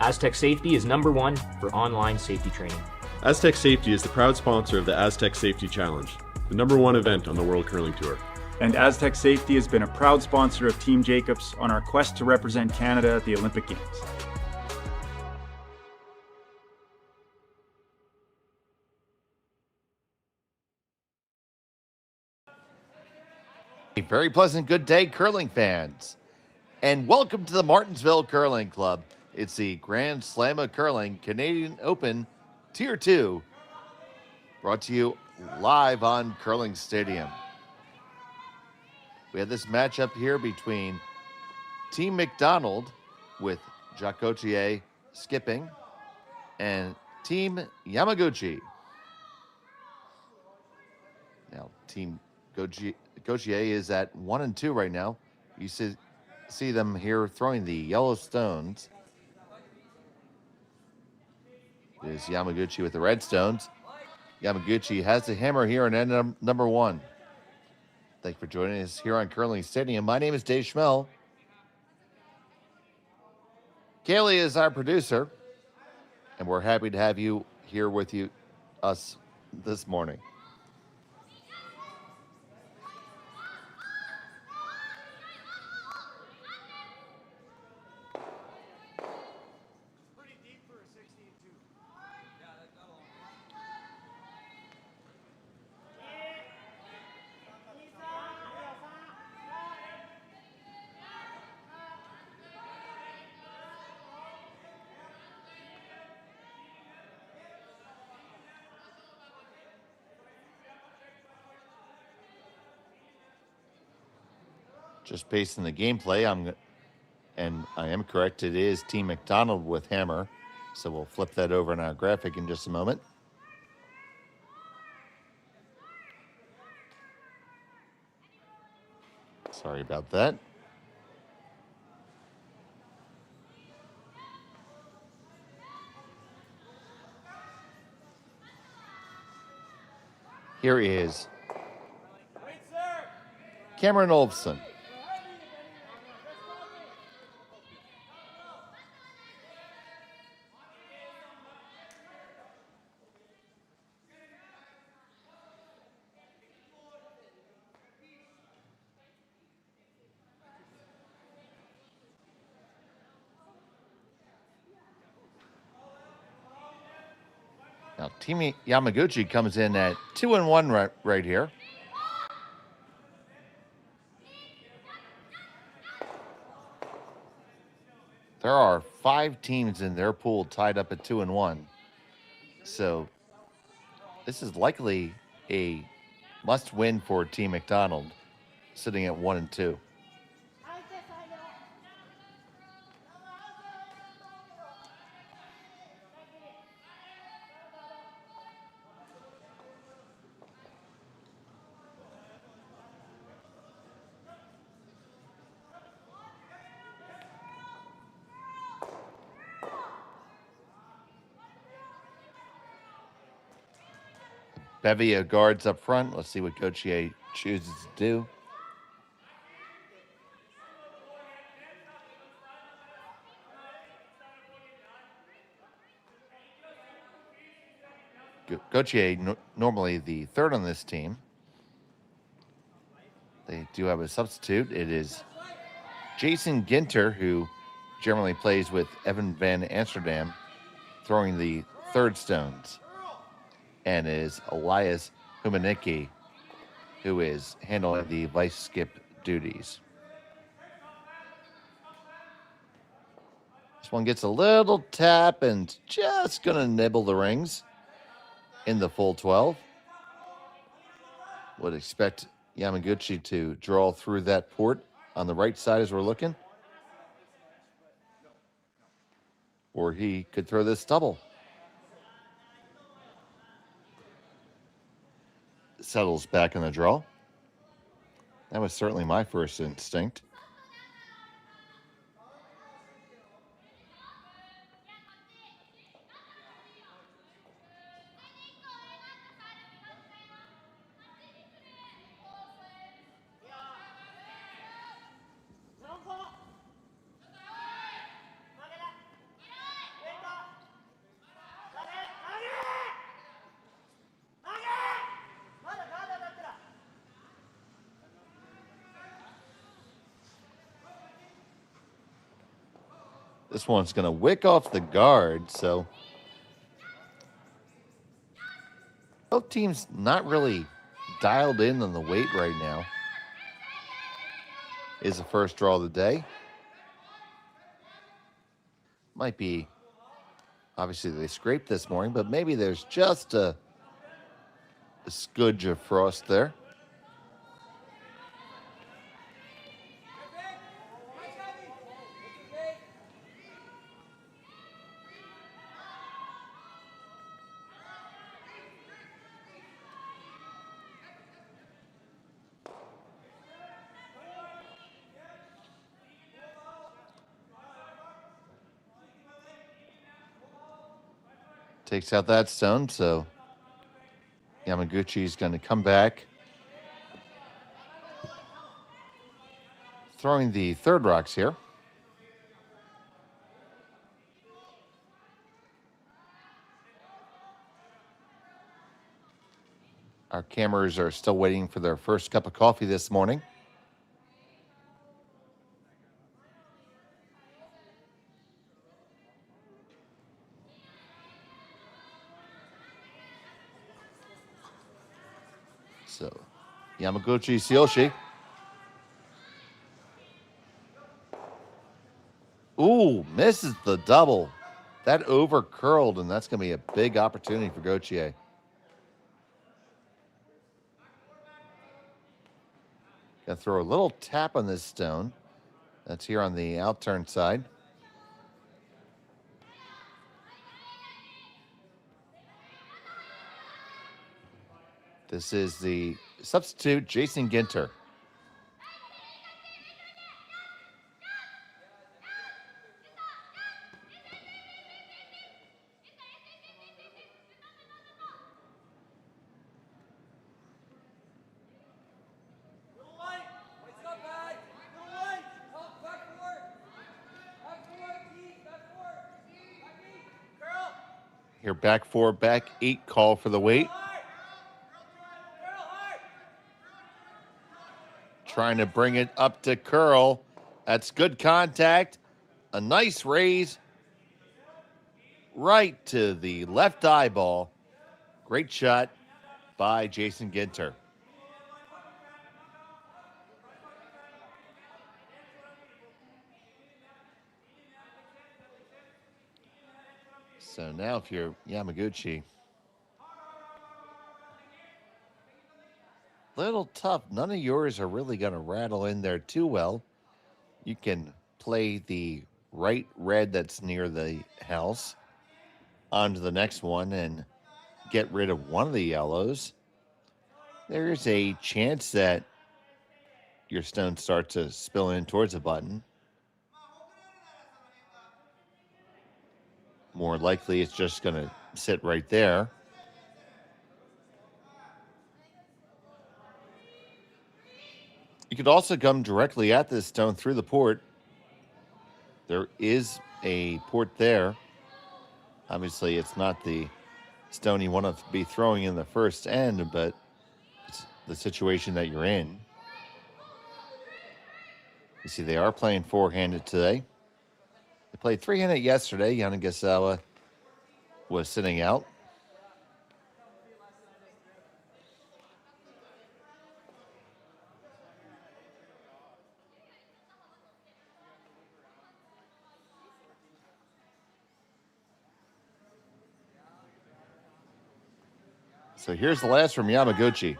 Aztec Safety is #1 for online safety training. Aztec Safety is the proud sponsor of the Aztec Safety Challenge, the #1 event on the World Curling Tour. And Aztec Safety has been a proud sponsor of Team Jacobs on our quest to represent Canada at the Olympic Games. A very pleasant good day, curling fans, and welcome to the Martensville Curling Club. It's the Grand Slam of Curling Canadian Open Tier 2, brought to you live on Curling Stadium. We had this matchup here between Team McDonald with Jacques Gauthier skipping and Team Yamaguchi. Now, Team Gauthier is at 1-2 right now. You see them here throwing the yellow stones. There's Yamaguchi with the red stones. Yamaguchi has the hammer here on end #1. Thank you for joining us here on Curling Stadium. My name is Dave Schmel. Kaylee is our producer, and we're happy to have you here with us this morning. Just based on the gameplay, I am correct. It is Team McDonald with hammer. So we'll flip that over in our graphic in just a moment. Sorry about that. Here is Cameron Olfson. Now, Team Yamaguchi comes in at 2-1 right here. There are 5 teams in their pool tied up at 2-1. So this is likely a must-win for Team McDonald, sitting at 1-2. Bevy of guards up front. Let's see what Gauthier chooses to do. Gauthier, normally the third on this team. They do have a substitute. It is Jason Ginter, who generally plays with Evan Van Amsterdam, throwing the third stones. And is Elias Humanicki, who is handling the vice skip duties. This one gets a little tap and just going to nibble the rings in the full 12. Would expect Yamaguchi to draw through that port on the right side as we're looking. Or he could throw this double. settles back in the draw. That was certainly my first instinct. This one's going to wick off the guard, so both teams not really dialed in on the weight right now. Is the first draw of the day. Might be, obviously they scraped this morning, but maybe there's just a scudge of frost there. Takes out that stone, so Yamaguchi is going to come back. Throwing the third rocks here. Our cameras are still waiting for their first cup of coffee this morning. So, Yamaguchi, Tsuyoshi. Ooh, misses the double. That over curled, and that's going to be a big opportunity for Gauthier. Going to throw a little tap on this stone. That's here on the outturn side. This is the substitute, Jason Ginter. Here, back 4, back 8 call for the weight. Trying to bring it up to curl. That's good contact. A nice raise. Right to the left eyeball. Great shot by Jason Ginter. So now if you're Yamaguchi, little tough. None of yours are really going to rattle in there too well. You can play the right red that's near the house onto the next one and get rid of one of the yellows. There's a chance that your stone starts to spill in towards the button. More likely it's just going to sit right there. You could also come directly at this stone through the port. There is a port there. Obviously, it's not the stone you want to be throwing in the first end, but it's the situation that you're in. You see, they are playing four-handed today. They played three-handed yesterday. Karuizawa was sitting out. So here's the last from Yamaguchi.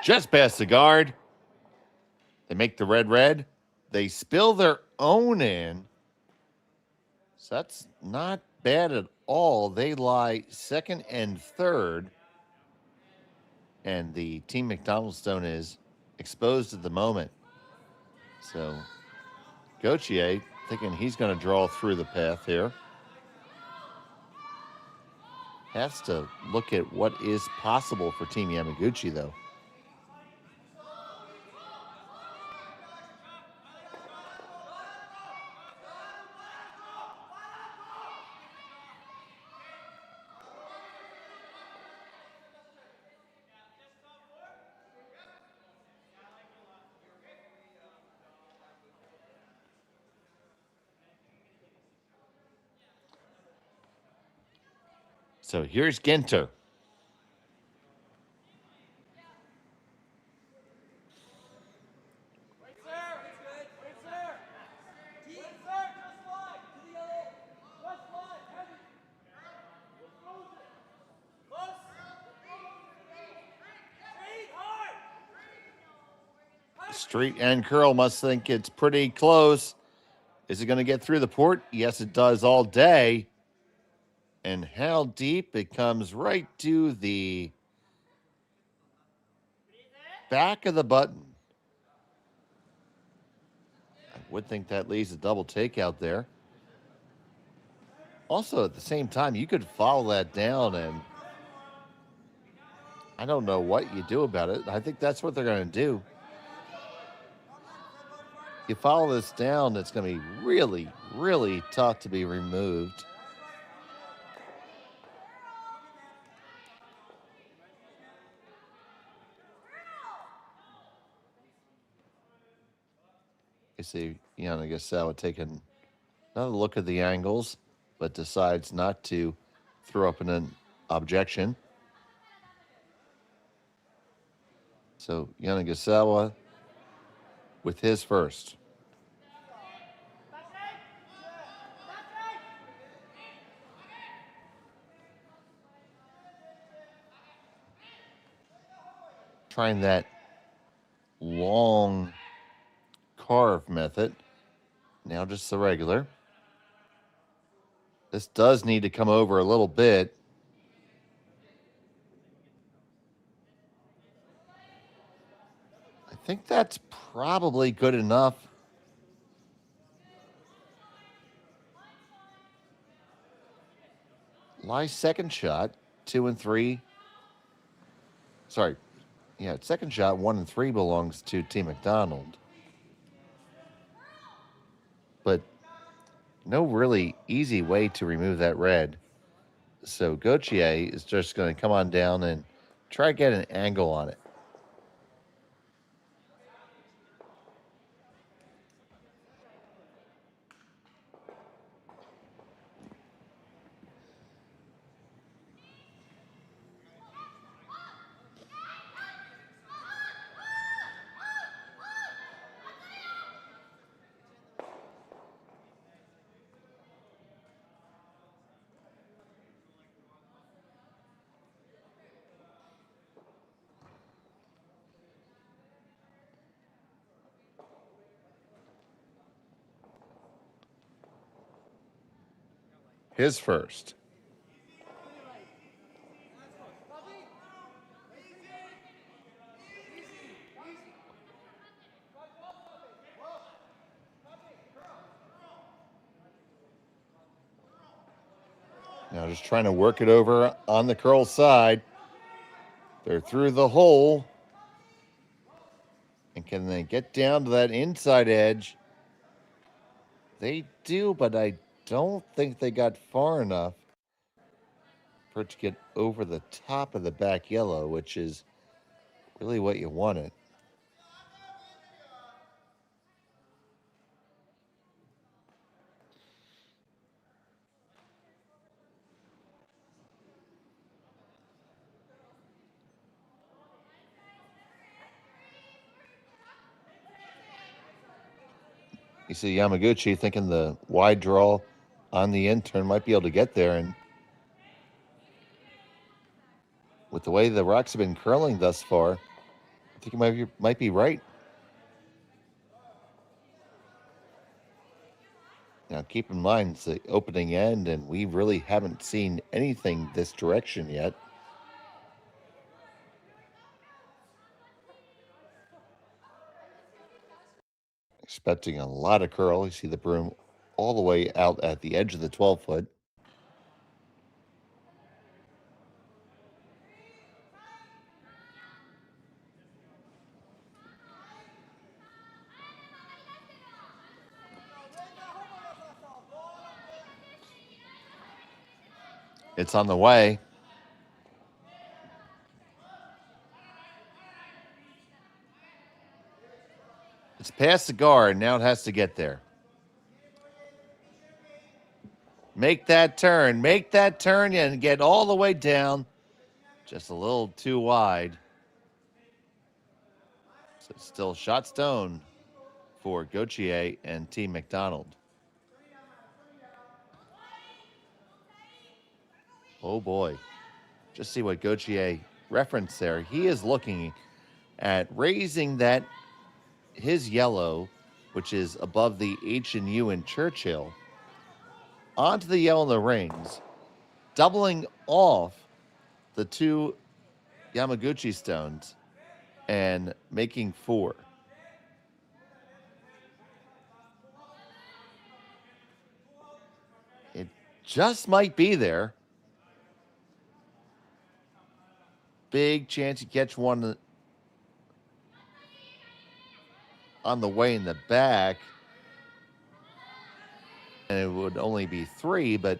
Just past the guard. They make the red. They spill their own in. So that's not bad at all. They lie second and third. And the Team McDonald stone is exposed at the moment. So Gauthier thinking he's going to draw through the path here. Has to look at what is possible for Team Yamaguchi, though. So here's Ginter. Street and Curl must think it's pretty close. Is it going to get through the port? Yes, it does all day. And how deep? It comes right to the back of the button. I would think that leaves a double takeout there. Also, at the same time, you could follow that down, and I don't know what you do about it. I think that's what they're going to do. You follow this down, it's going to be really, really tough to be removed. You see Yanagasawa taking another look at the angles, but decides not to throw up an objection. So Yanagasawa with his first. Trying that long carve method. Now just the regular. This does need to come over a little bit. I think that's probably good enough. Lie second shot, 2 and 3. Sorry. Yeah, second shot, 1 and 3 belongs to Team McDonald. But no really easy way to remove that red. So Gauthier is just going to come on down and try to get an angle on it. His first. Now just trying to work it over on the curl side. They're through the hole. And can they get down to that inside edge? They do, but I don't think they got far enough for it to get over the top of the back yellow, which is really what you wanted. You see Yamaguchi thinking the wide draw on the in turn might be able to get there, and with the way the rocks have been curling thus far, I think he might be right. Now, keep in mind, it's the opening end, and we really haven't seen anything this direction yet. Expecting a lot of curl. You see the broom all the way out at the edge of the 12-foot. It's on the way. It's past the guard. Now it has to get there. Make that turn. Make that turn and get all the way down. Just a little too wide. So it's still shot stone for Gauthier and Team McDonald. Oh boy. Just see what Gauthier referenced there. He is looking at raising that, his yellow, which is above the H and U in Churchill, onto the yellow in the rings, doubling off the two Yamaguchi stones and making 4. It just might be there. Big chance you catch one on the way in the back. And it would only be 3, but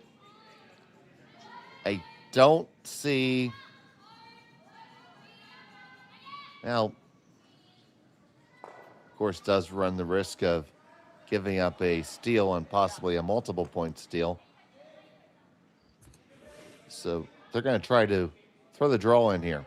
I don't see. Now, of course, does run the risk of giving up a steal and possibly a multiple point steal. So they're going to try to throw the draw in here.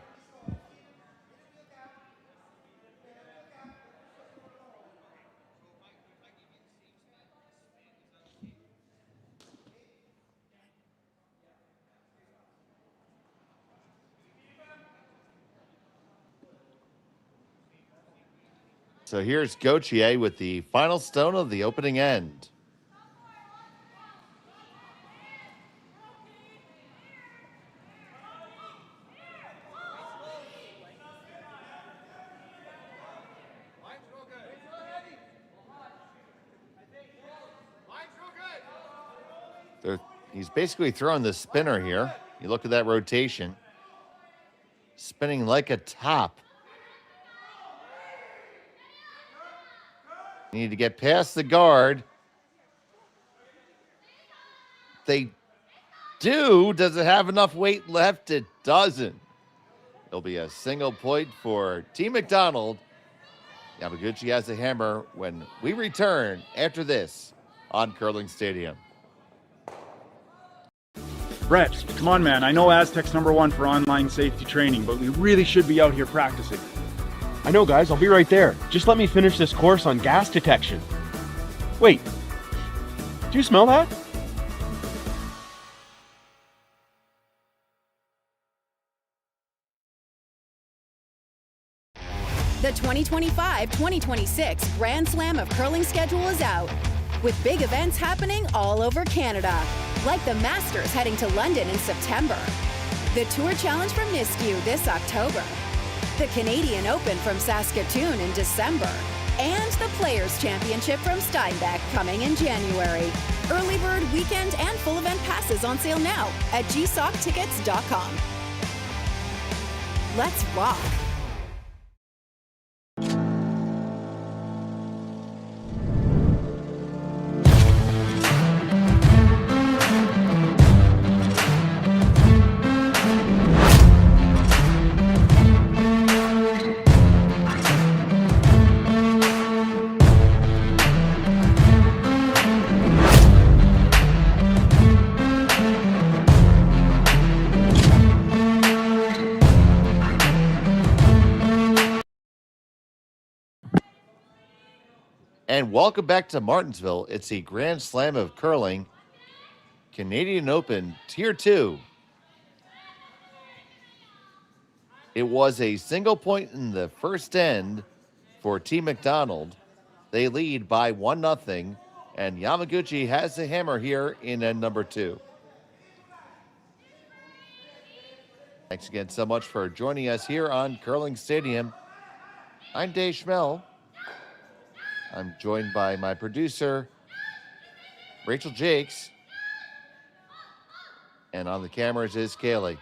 So here's Gauthier with the final stone of the opening end. He's basically throwing the spinner here. You look at that rotation. Spinning like a top. You need to get past the guard. They do. Does it have enough weight left? It doesn't. It'll be a single point for Team McDonald. Yamaguchi has a hammer when we return after this on Curling Stadium. Brett, come on, man. I know Aztec's #1 for online safety training, but we really should be out here practicing. I know, guys. I'll be right there. Just let me finish this course on gas detection. Wait. Do you smell that? The 2025-2026 Grand Slam of Curling schedule is out, with big events happening all over Canada, like the Masters heading to London in September, the Tour Challenge from Nisku this October, the Canadian Open from Saskatchewan in December, and the Players' Championship from Steinbach coming in January. Early bird weekend and full event passes on sale now at gsoctickets.com. Let's rock! And welcome back to Martensville. It's the Grand Slam of Curling, Canadian Open Tier 2. It was a single point in the first end for Team McDonald. They lead by 1-0 And Yamaguchi has the hammer here in end number 2. Thanks again so much for joining us here on Curling Stadium. I'm Dave Schmel. I'm joined by my producer, Rachel Jakes. And on the cameras is Kaylee.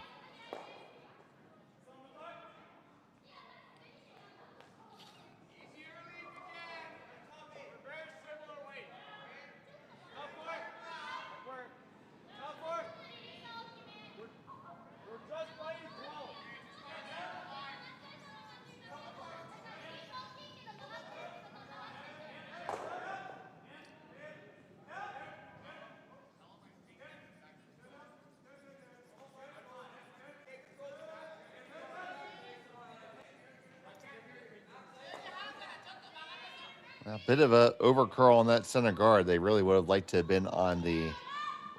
A bit of a overcurl on that center guard. They really would have liked to have been on the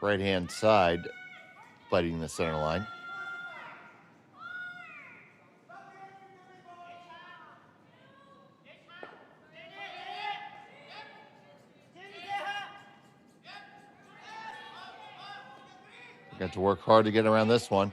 right-hand side, fighting the center line. Got to work hard to get around this one.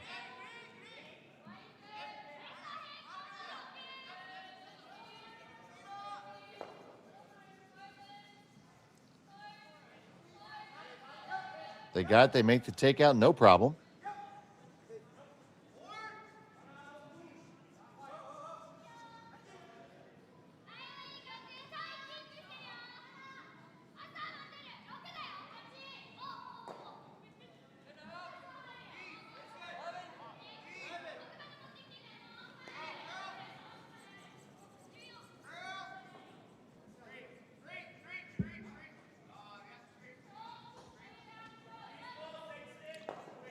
They got it. They make the takeout, no problem.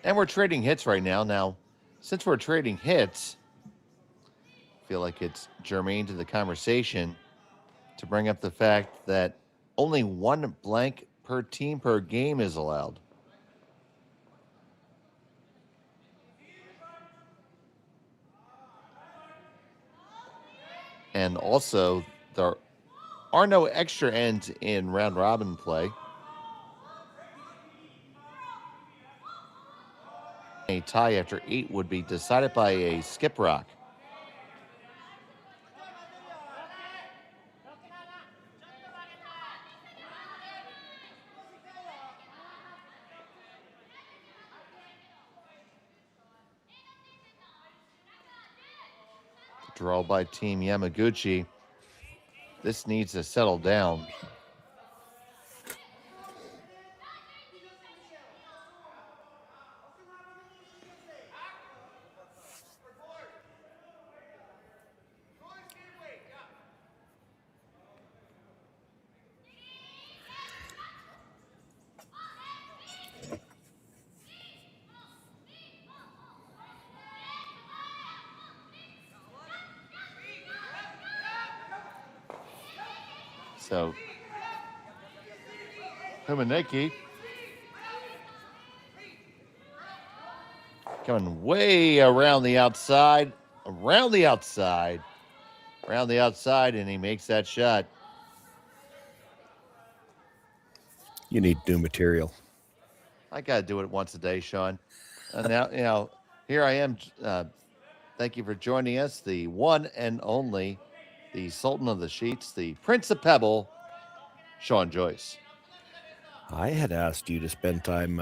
And we're trading hits right now. Now, since we're trading hits, I feel like it's germane to the conversation to bring up the fact that only one blank per team per game is allowed. And also, there are no extra ends in round robin play. A tie after 8 would be decided by a skip rock. Draw by Team Yamaguchi. This needs to settle down. So, Humaneki coming way around the outside, and he makes that shot. You need new material. I got to do it once a day, Sean. And now, here I am. Thank you for joining us, the one and only, the Sultan of the Sheets, the Prince of Pebble, Sean Joyce. I had asked you to spend time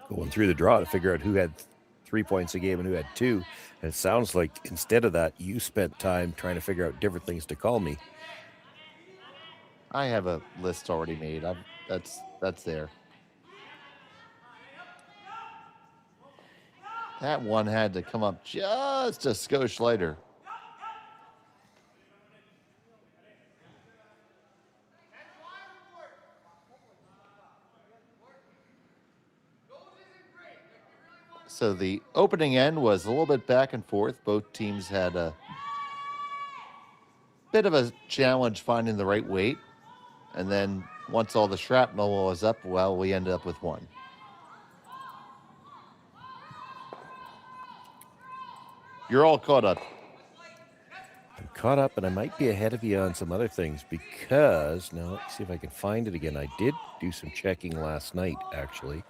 going through the draw to figure out who had 3 points a game and who had 2. And it sounds like instead of that, you spent time trying to figure out different things to call me. I have a list already made. That's there. That one had to come up just a skosh later. So the opening end was a little bit back and forth. Both teams had a bit of a challenge finding the right weight. And then once all the shrapnel was up, well, we ended up with one. You're all caught up. I'm caught up, and I might be ahead of you on some other things because now let's see if I can find it again. I did do some checking last night, actually,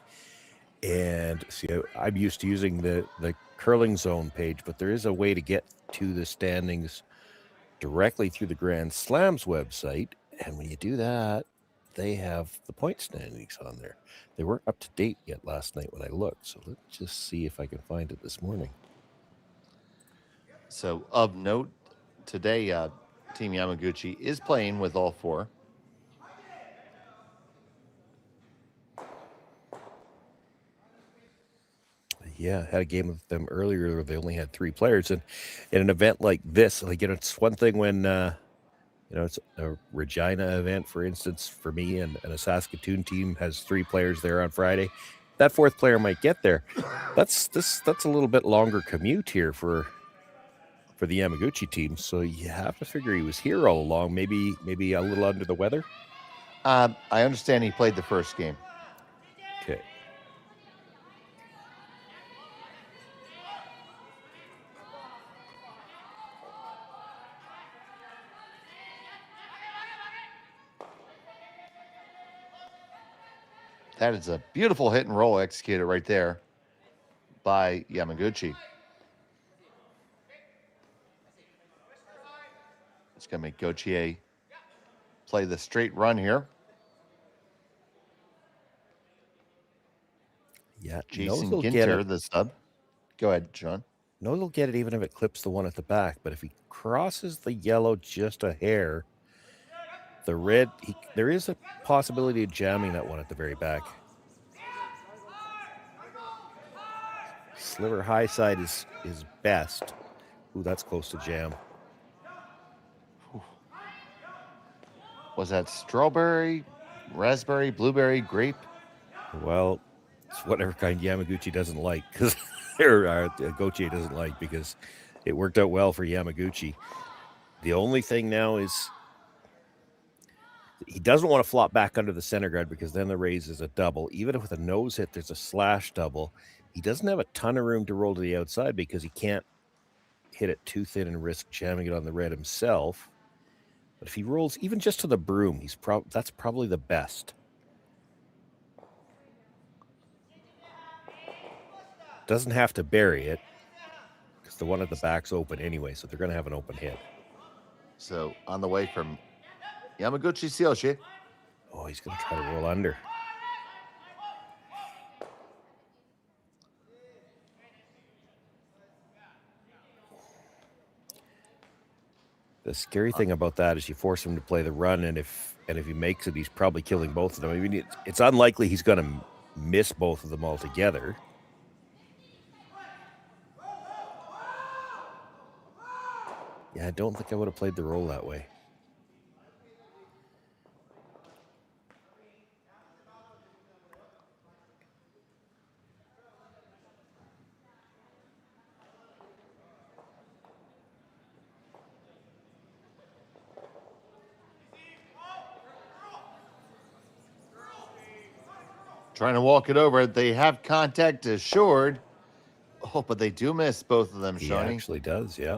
and see, I'm used to using the curling zone page, but there is a way to get to the standings directly through the Grand Slams website, and when you do that, they have the point standings on there. They weren't up to date yet last night when I looked, so let's just see if I can find it this morning. So, of note, today, Team Yamaguchi is playing with all four. Yeah, had a game with them earlier where they only had 3 players, and in an event like this, like, it's one thing when it's a Regina event, for instance, for me, and a Saskatoon team has 3 players there on Friday. That 4th player might get there. That's a little bit longer commute here for the Yamaguchi team, so you have to figure he was here all along. Maybe a little under the weather. I understand he played the first game. Okay. That is a beautiful hit and roll executed right there by Yamaguchi. It's going to make Gauthier play the straight run here. Yeah, Jason Ginter, the sub. Go ahead, John. Knows he'll get it even if it clips the one at the back, but if he crosses the yellow just a hair, the red, there is a possibility of jamming that one at the very back. Sliver high side is best. Ooh, that's close to jam. Was that strawberry, raspberry, blueberry, grape? Well, it's whatever kind Yamaguchi doesn't like, because Gauthier doesn't like, because it worked out well for Yamaguchi. The only thing now is he doesn't want to flop back under the center guard, because then the raise is a double. Even if with a nose hit, there's a slash double. He doesn't have a ton of room to roll to the outside because he can't hit it too thin and risk jamming it on the red himself. But if he rolls even just to the broom, that's probably the best. Doesn't have to bury it because the one at the back's open anyway, so they're going to have an open hit. So on the way from Yamaguchi Tsuyoshi. Oh, he's going to try to roll under. The scary thing about that is you force him to play the run, and if he makes it, he's probably killing both of them. I mean, it's unlikely he's going to miss both of them altogether. Yeah, I don't think I would have played the roll that way. Trying to walk it over. They have contact assured. Oh, but they do miss both of them, Shawnee. He actually does, yeah.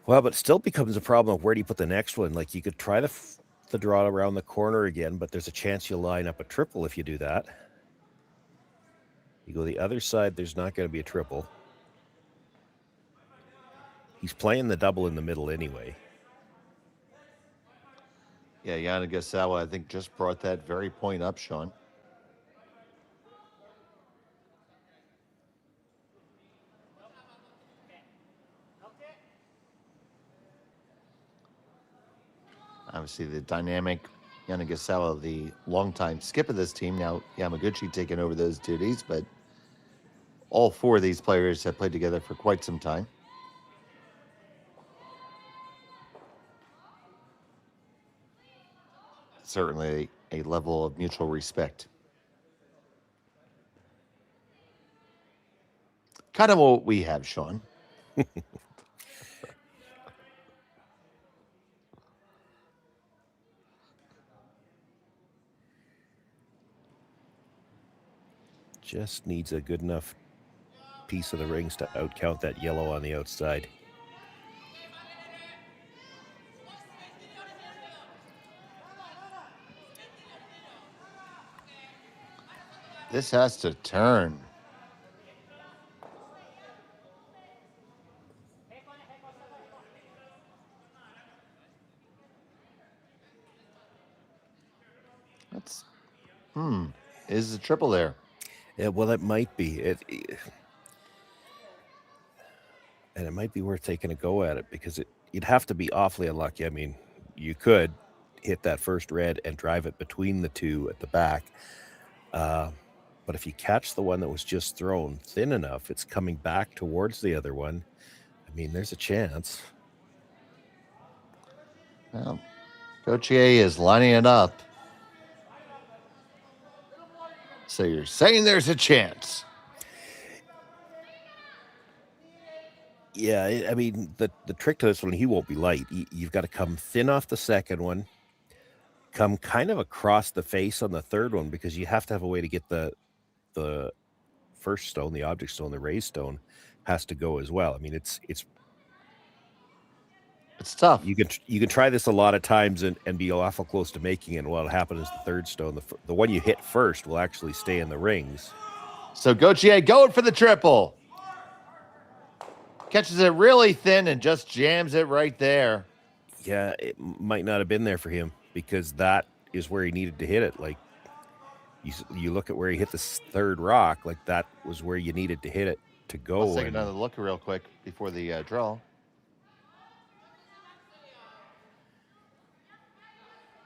Well, but it still becomes a problem of where do you put the next one? Like, you could try the draw around the corner again, but there's a chance you'll line up a triple if you do that. You go the other side, there's not going to be a triple. He's playing the double in the middle anyway. Yeah, Yanagasawa, I think, just brought that very point up, Sean. Obviously, the dynamic Yanagasawa, the longtime skip of this team, now Yamaguchi taking over those duties, but all 4 of these players have played together for quite some time. Certainly a level of mutual respect. Kind of what we have, Sean. Just needs a good enough piece of the rings to outcount that yellow on the outside. This has to turn. That's, is the triple there? Yeah, well, it might be. And it might be worth taking a go at it because you'd have to be awfully unlucky. I mean, you could hit that first red and drive it between the two at the back. But if you catch the one that was just thrown thin enough, it's coming back towards the other one. I mean, there's a chance. Well, Gauthier is lining it up. So you're saying there's a chance? Yeah, I mean, the trick to this one, he won't be light. You've got to come thin off the second one, come kind of across the face on the third one, because you have to have a way to get the first stone, the object stone, the raised stone, has to go as well. I mean, it's tough. You can try this a lot of times and be awful close to making it. What'll happen is the third stone, the one you hit first, will actually stay in the rings. So Gauthier going for the triple. Catches it really thin and just jams it right there. Yeah, it might not have been there for him because that is where he needed to hit it. Like, you look at where he hit the third rock, like that was where you needed to hit it to go. Let's take another look real quick before the draw.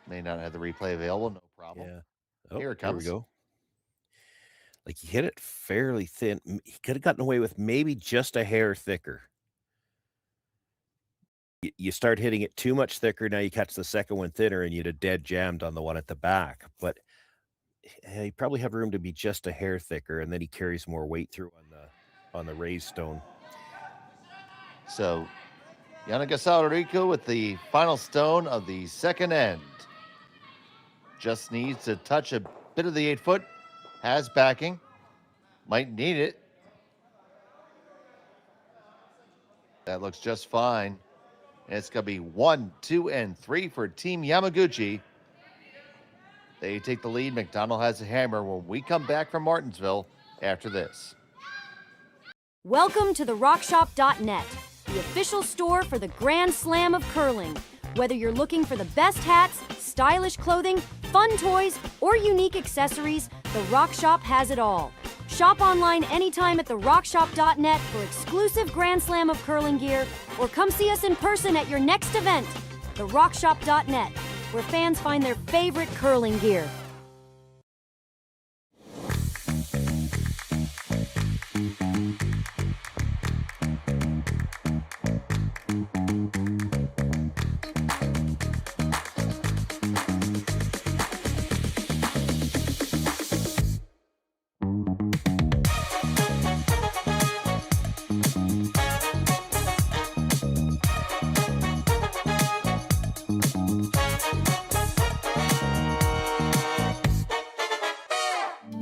May not have the replay available, no problem. Yeah. Oh, here it comes. Here we go. Like, he hit it fairly thin. He could have gotten away with maybe just a hair thicker. You start hitting it too much thicker, now you catch the second one thinner, and you'd have dead jammed on the one at the back. But he probably have room to be just a hair thicker, and then he carries more weight through on the raised stone. So, Yannick Salarico with the final stone of the second end. Just needs to touch a bit of the 8 foot. Has backing. Might need it. That looks just fine. And it's going to be 1, 2, and 3 for Team Yamaguchi. They take the lead. McDonald has a hammer when we come back from Martensville after this. Welcome to the RockShop.net, the official store for the Grand Slam of curling. Whether you're looking for the best hats, stylish clothing, fun toys, or unique accessories, the Rock Shop has it all. Shop online anytime at therockshop.net for exclusive Grand Slam of curling gear, or come see us in person at your next event. Therockshop.net, where fans find their favorite curling gear.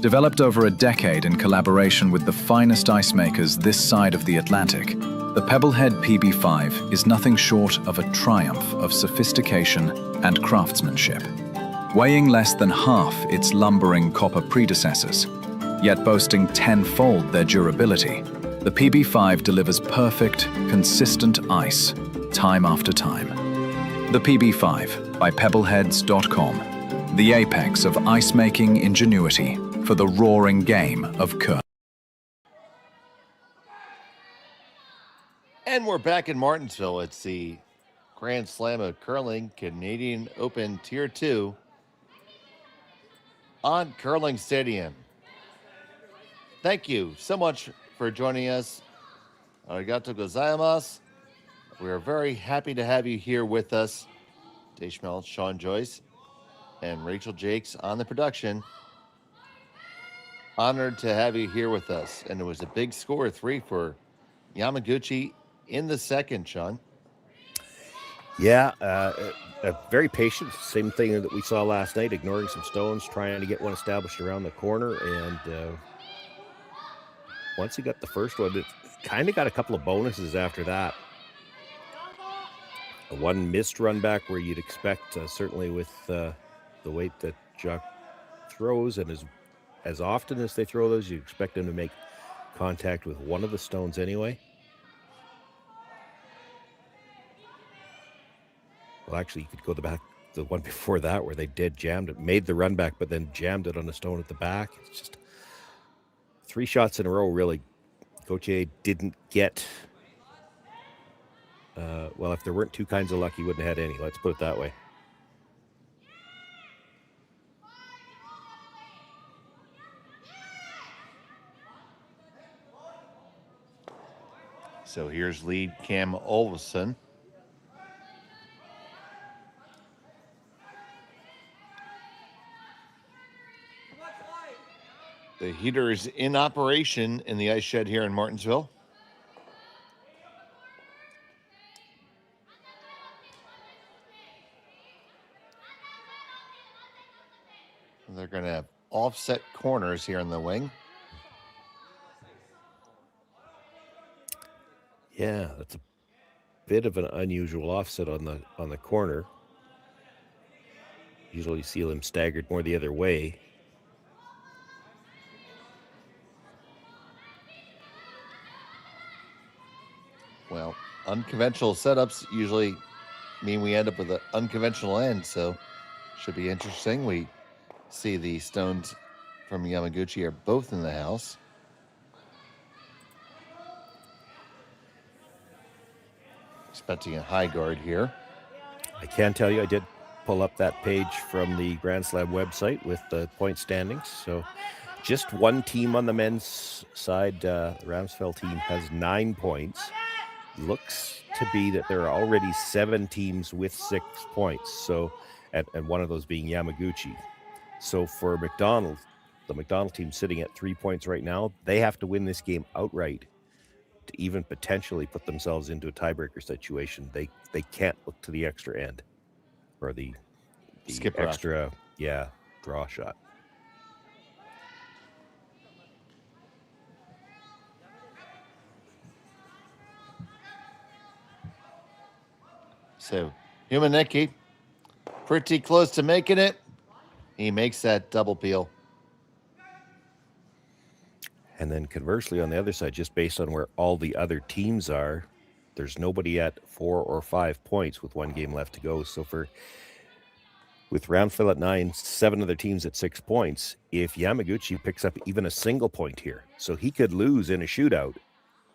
Developed over a decade in collaboration with the finest ice makers this side of the Atlantic, the Pebblehead PB5 is nothing short of a triumph of sophistication and craftsmanship. Weighing less than half its lumbering copper predecessors, yet boasting tenfold their durability, the PB5 delivers perfect, consistent ice, time after time. The PB5 by Pebbleheads.com, the apex of ice-making ingenuity for the roaring game of curling. And we're back in Martensville. It's the Grand Slam of Curling Canadian Open Tier 2 on Curling Stadium. Thank you so much for joining us. Arigato gozaimasu. We are very happy to have you here with us. Dave Schmelz, Sean Joyce, and Rachel Jakes on the production. Honored to have you here with us. And it was a big score, 3 for Yamaguchi in the second, Sean. Yeah, very patient. Same thing that we saw last night, ignoring some stones, trying to get one established around the corner. And once he got the first one, it kind of got a couple of bonuses after that. One missed run back where you'd expect, certainly with the weight that Jock throws, and as often as they throw those, you expect him to make contact with one of the stones anyway. Well, actually, you could go the one before that where they jammed it, made the run back, but then jammed it on a stone at the back. It's just 3 shots in a row, really. Gauthier didn't get... well, if there weren't 2 kinds of luck, he wouldn't have had any. Let's put it that way. So here's lead Cam Olveson. The heater is in operation in the ice shed here in Martensville. They're going to have offset corners here in the wing. Yeah, that's a bit of an unusual offset on the corner. Usually you see them staggered more the other way. Well, unconventional setups usually mean we end up with an unconventional end, so should be interesting. We see the stones from Yamaguchi are both in the house. Expecting a high guard here. I can tell you I did pull up that page from the Grand Slam website with the point standings. So just one team on the men's side, the Ramsfeld team, has 9 points. Looks to be that there are already 7 teams with 6 points. So, and one of those being Yamaguchi. So for McDonald, the McDonald team sitting at 3 points right now, they have to win this game outright to even potentially put themselves into a tiebreaker situation. They can't look to the extra end or the skip extra draw shot. So Humanecki pretty close to making it. He makes that double peel. And then conversely, on the other side, just based on where all the other teams are, there's nobody at 4 or 5 points with 1 game left to go. So with Ramsfeld at 9, 7 other teams at 6 points, if Yamaguchi picks up even a single point here, so he could lose in a shootout,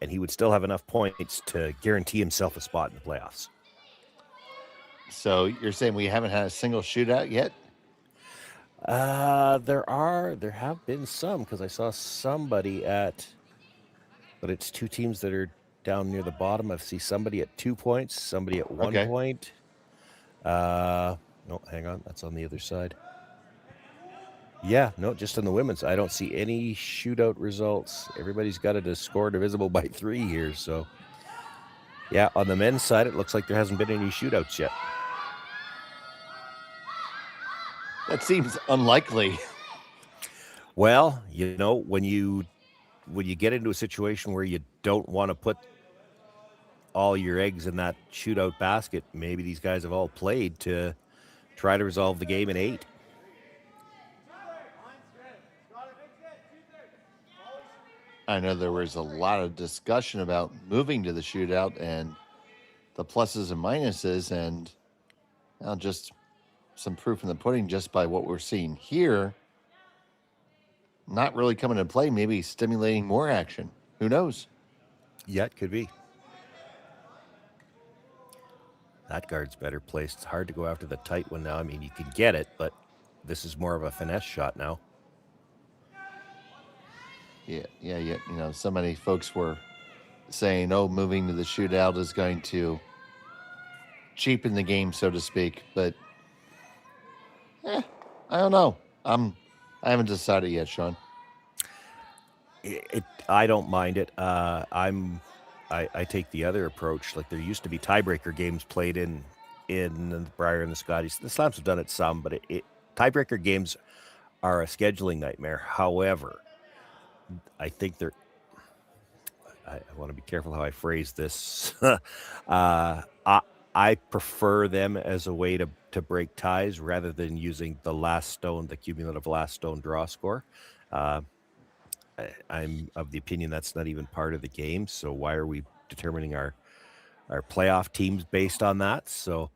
and he would still have enough points to guarantee himself a spot in the playoffs. So you're saying we haven't had a single shootout yet? There have been some, because I saw somebody but it's 2 teams that are down near the bottom. I see somebody at 2 points, somebody at 1 point. No, hang on, that's on the other side. Yeah, no, just in the women's. I don't see any shootout results. Everybody's got it as score divisible by 3 here. So, yeah, on the men's side, it looks like there hasn't been any shootouts yet. That seems unlikely. Well, when you get into a situation where you don't want to put all your eggs in that shootout basket, maybe these guys have all played to try to resolve the game in 8. I know there was a lot of discussion about moving to the shootout and the pluses and minuses, and just some proof in the pudding just by what we're seeing here. Not really coming into play, maybe stimulating more action. Who knows? Yeah, it could be. That guard's better placed. It's hard to go after the tight one now. I mean, you can get it, but this is more of a finesse shot now. Yeah. So many folks were saying, moving to the shootout is going to cheapen the game, so to speak. But I don't know. I haven't decided yet, Sean. I don't mind it. I take the other approach. Like, there used to be tiebreaker games played in the Briar and the Scotties. The Slams have done it some, but tiebreaker games are a scheduling nightmare. However, I think I want to be careful how I phrase this. I prefer them as a way to break ties rather than using the last stone, the cumulative last stone draw score. I'm of the opinion that's not even part of the game. So why are we determining our playoff teams based on that? So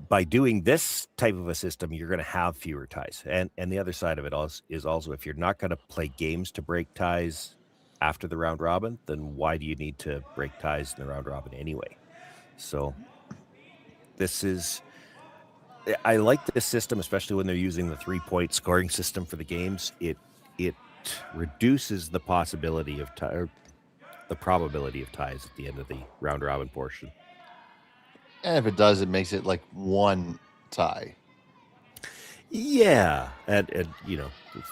by doing this type of a system, you're going to have fewer ties. And the other side of it is also, if you're not going to play games to break ties after the round robin, then why do you need to break ties in the round robin anyway? So I like this system, especially when they're using the 3-point scoring system for the games. It reduces the possibility of the probability of ties at the end of the round robin portion. And if it does, it makes it like one tie. Yeah, and the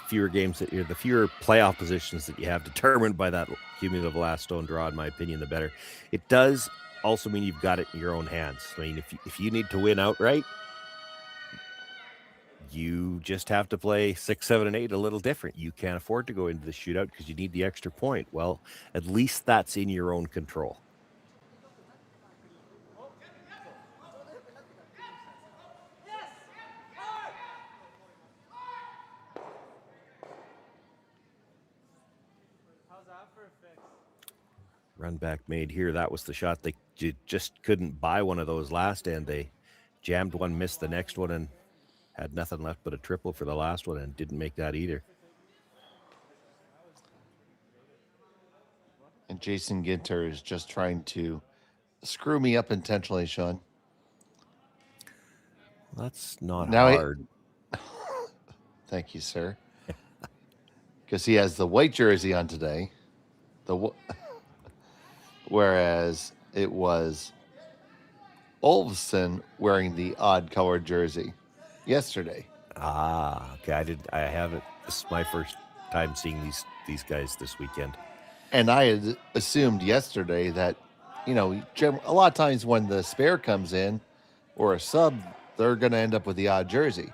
fewer games the fewer playoff positions that you have determined by that cumulative last stone draw, in my opinion, the better. It does also mean you've got it in your own hands. I mean, if you need to win outright, you just have to play 6, 7, and 8 a little different. You can't afford to go into the shootout because you need the extra point. Well, at least that's in your own control. Run back made here. That was the shot. They just couldn't buy one of those last end. They jammed one, missed the next one, and had nothing left but a triple for the last one, and didn't make that either. And Jason Ginter is just trying to screw me up intentionally, Sean. That's not hard. Thank you, sir. Because he has the white jersey on today. Whereas it was Olofsson wearing the odd-colored jersey yesterday. Okay. I haven't. This is my first time seeing these guys this weekend. And I had assumed yesterday that, a lot of times when the spare comes in or a sub, they're going to end up with the odd jersey.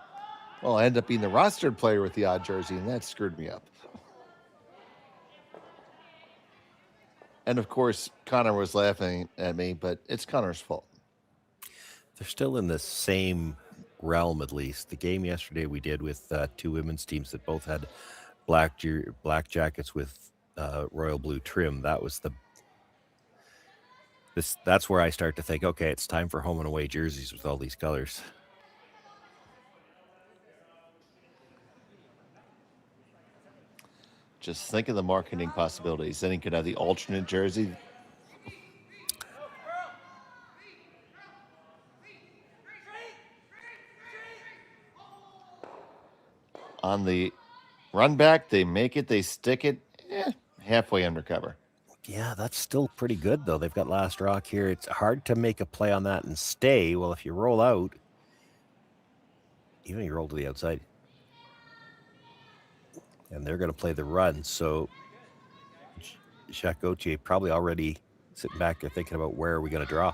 Well, I end up being the rostered player with the odd jersey, and that screwed me up. And, of course, Connor was laughing at me, but it's Connor's fault. They're still in the same realm, at least. The game yesterday we did with 2 women's teams that both had black jackets with royal blue trim. That's where I start to think, okay, it's time for home and away jerseys with all these colors. Just think of the marketing possibilities. Then he could have the alternate jersey. On the run back, they make it, they stick it, halfway undercover. Yeah, that's still pretty good, though. They've got last rock here. It's hard to make a play on that and stay. Well, if you roll out, even if you roll to the outside, and they're going to play the run. So Jacques Gauthier probably already sitting back there thinking about where are we going to draw,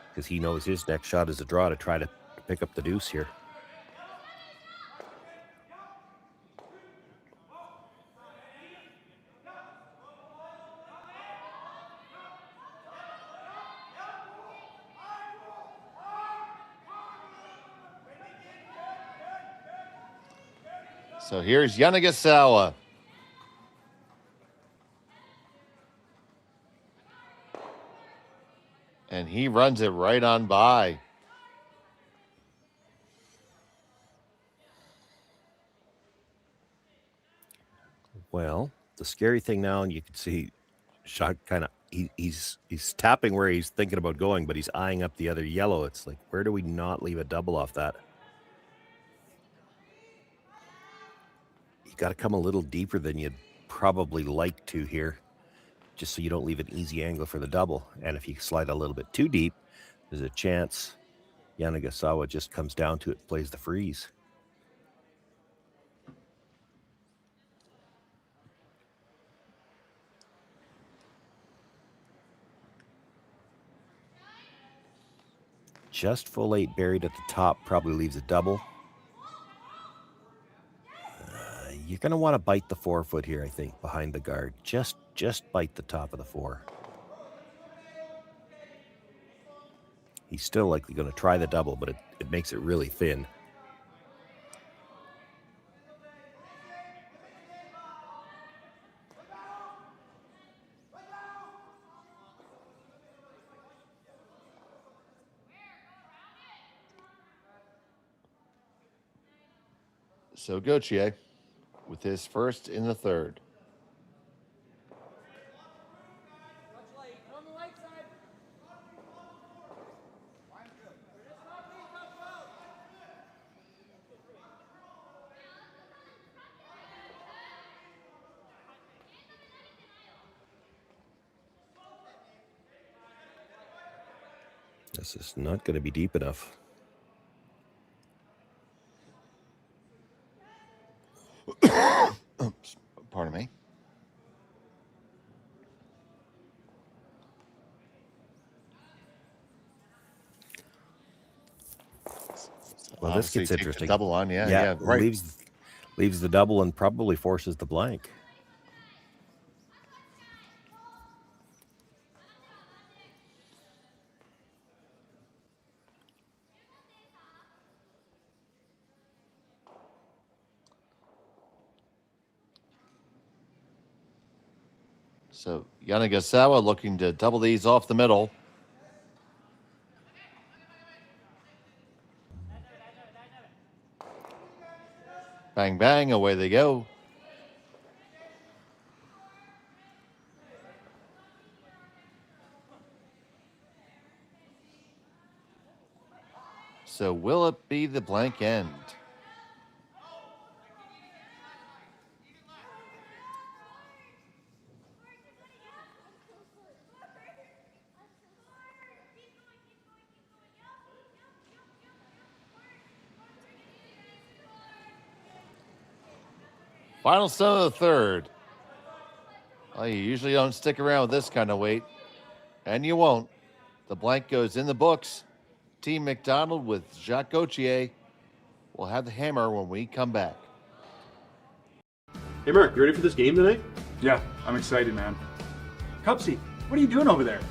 because he knows his next shot is a draw to try to pick up the deuce here. So here's Karuizawa. And he runs it right on by. Well, the scary thing now, and you can see shot kind of he's tapping where he's thinking about going, but he's eyeing up the other yellow. It's like, where do we not leave a double off that? You got to come a little deeper than you'd probably like to here, just so you don't leave an easy angle for the double. And if you slide a little bit too deep, there's a chance Karuizawa just comes down to it, plays the freeze. Just full 8 buried at the top, probably leaves a double. You're going to want to bite the forefoot here, I think, behind the guard. Just bite the top of the four. He's still likely going to try the double, but it makes it really thin. So Gauthier with his first in the third. This is not going to be deep enough. Oops, pardon me. Well, this gets interesting. Double on, yeah, right. Leaves the double and probably forces the blank. So Karuizawa looking to double these off the middle. Bang, bang, away they go. So will it be the blank end? Final stone of the third. Well, you usually don't stick around with this kind of weight, and you won't. The blank goes in the books. Team McDonald with Jacques Gauthier will have the hammer when we come back. Hey, Mark, you ready for this game tonight? Yeah, I'm excited, man. Cupsy, what are you doing over there?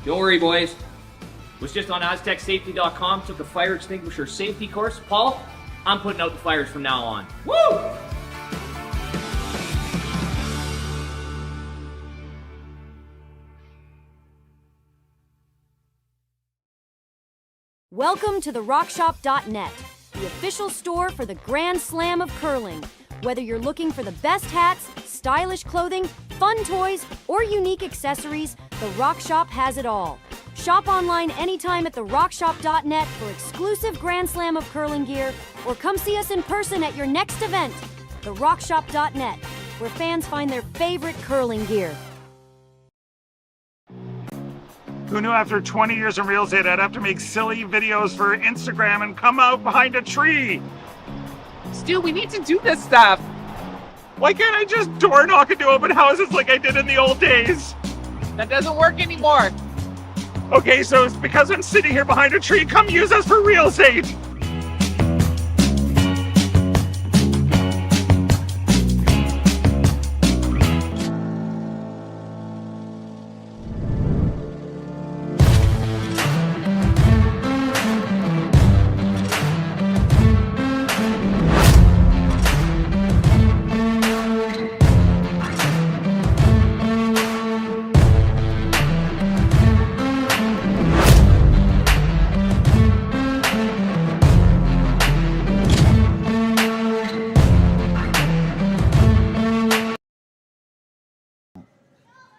Don't worry, boys. Was just on AztecSafety.com, took a fire extinguisher safety course. Paul, I'm putting out the fires from now on. Woo! Welcome to the RockShop.net, the official store for the Grand Slam of curling. Whether you're looking for the best hats, stylish clothing, fun toys, or unique accessories, the Rock Shop has it all. Shop online anytime at the RockShop.net for exclusive Grand Slam of curling gear, or come see us in person at your next event. The RockShop.net, where fans find their favorite curling gear. Who knew after 20 years in real estate I'd have to make silly videos for Instagram and come out behind a tree? Stu, we need to do this stuff. Why can't I just door knock into open houses like I did in the old days? That doesn't work anymore. Okay, so it's because I'm sitting here behind a tree. Come use us for real estate.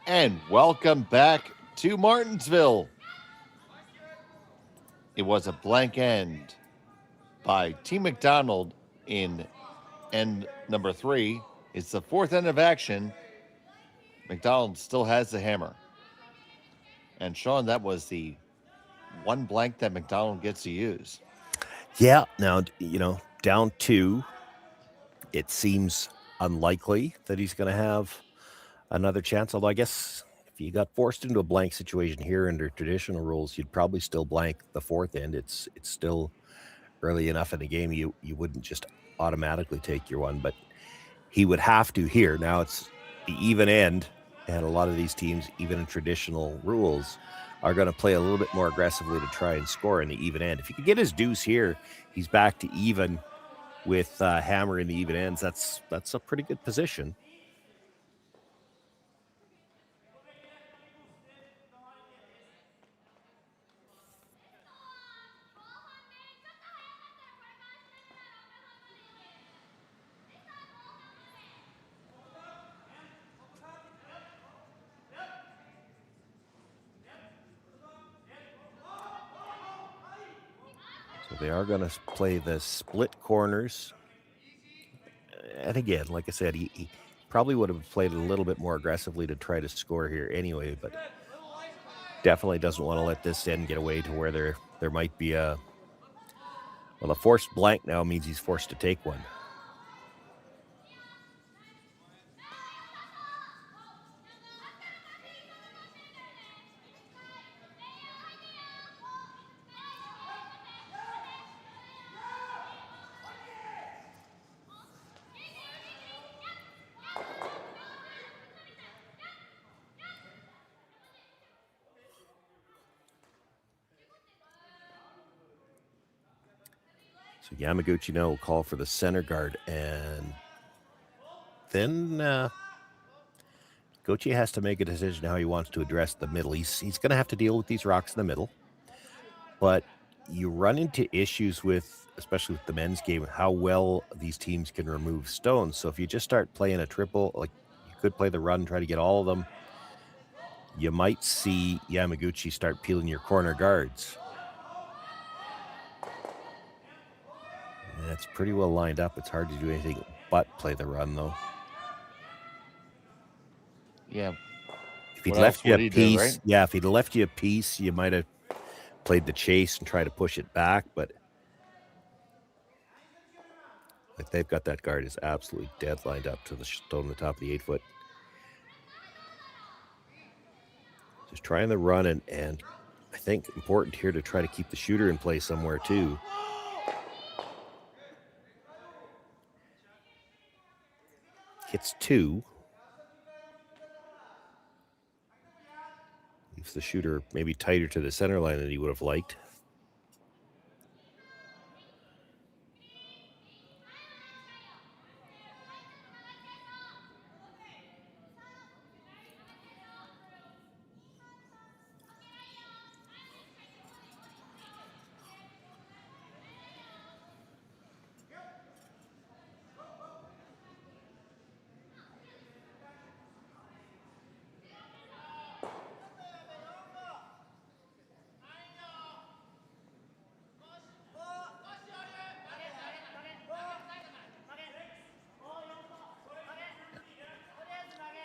And welcome back to Martensville. It was a blank end by Team McDonald in end number 3. It's the fourth end of action. McDonald still has the hammer. And Sean, that was the one blank that McDonald gets to use. Yeah, now, down 2, it seems unlikely that he's going to have another chance, although I guess if you got forced into a blank situation here under traditional rules, you'd probably still blank the fourth end. It's still early enough in the game you wouldn't just automatically take your one, but he would have to here. Now it's the even end, and a lot of these teams, even in traditional rules, are going to play a little bit more aggressively to try and score in the even end. If he could get his deuce here, he's back to even with Hammer in the even ends. That's a pretty good position. So they are going to play the split corners. And again, like I said, he probably would have played a little bit more aggressively to try to score here anyway, but definitely doesn't want to let this end get away to where there might be a forced blank now means he's forced to take one. So Yamaguchi now will call for the center guard, and then Gochi has to make a decision how he wants to address the middle. He's going to have to deal with these rocks in the middle, but you run into issues with, especially with the men's game, how well these teams can remove stones. So if you just start playing a triple, like you could play the run, try to get all of them, you might see Yamaguchi start peeling your corner guards. And it's pretty well lined up. It's hard to do anything but play the run, though. Yeah. If he'd left you a piece, if he'd left you a piece, you might have played the chase and tried to push it back, but like they've got that guard is absolutely dead lined up to the stone on the top of the 8-foot. Just trying the run, and I think important here to try to keep the shooter in play somewhere too. Hits 2. Leaves the shooter maybe tighter to the center line than he would have liked.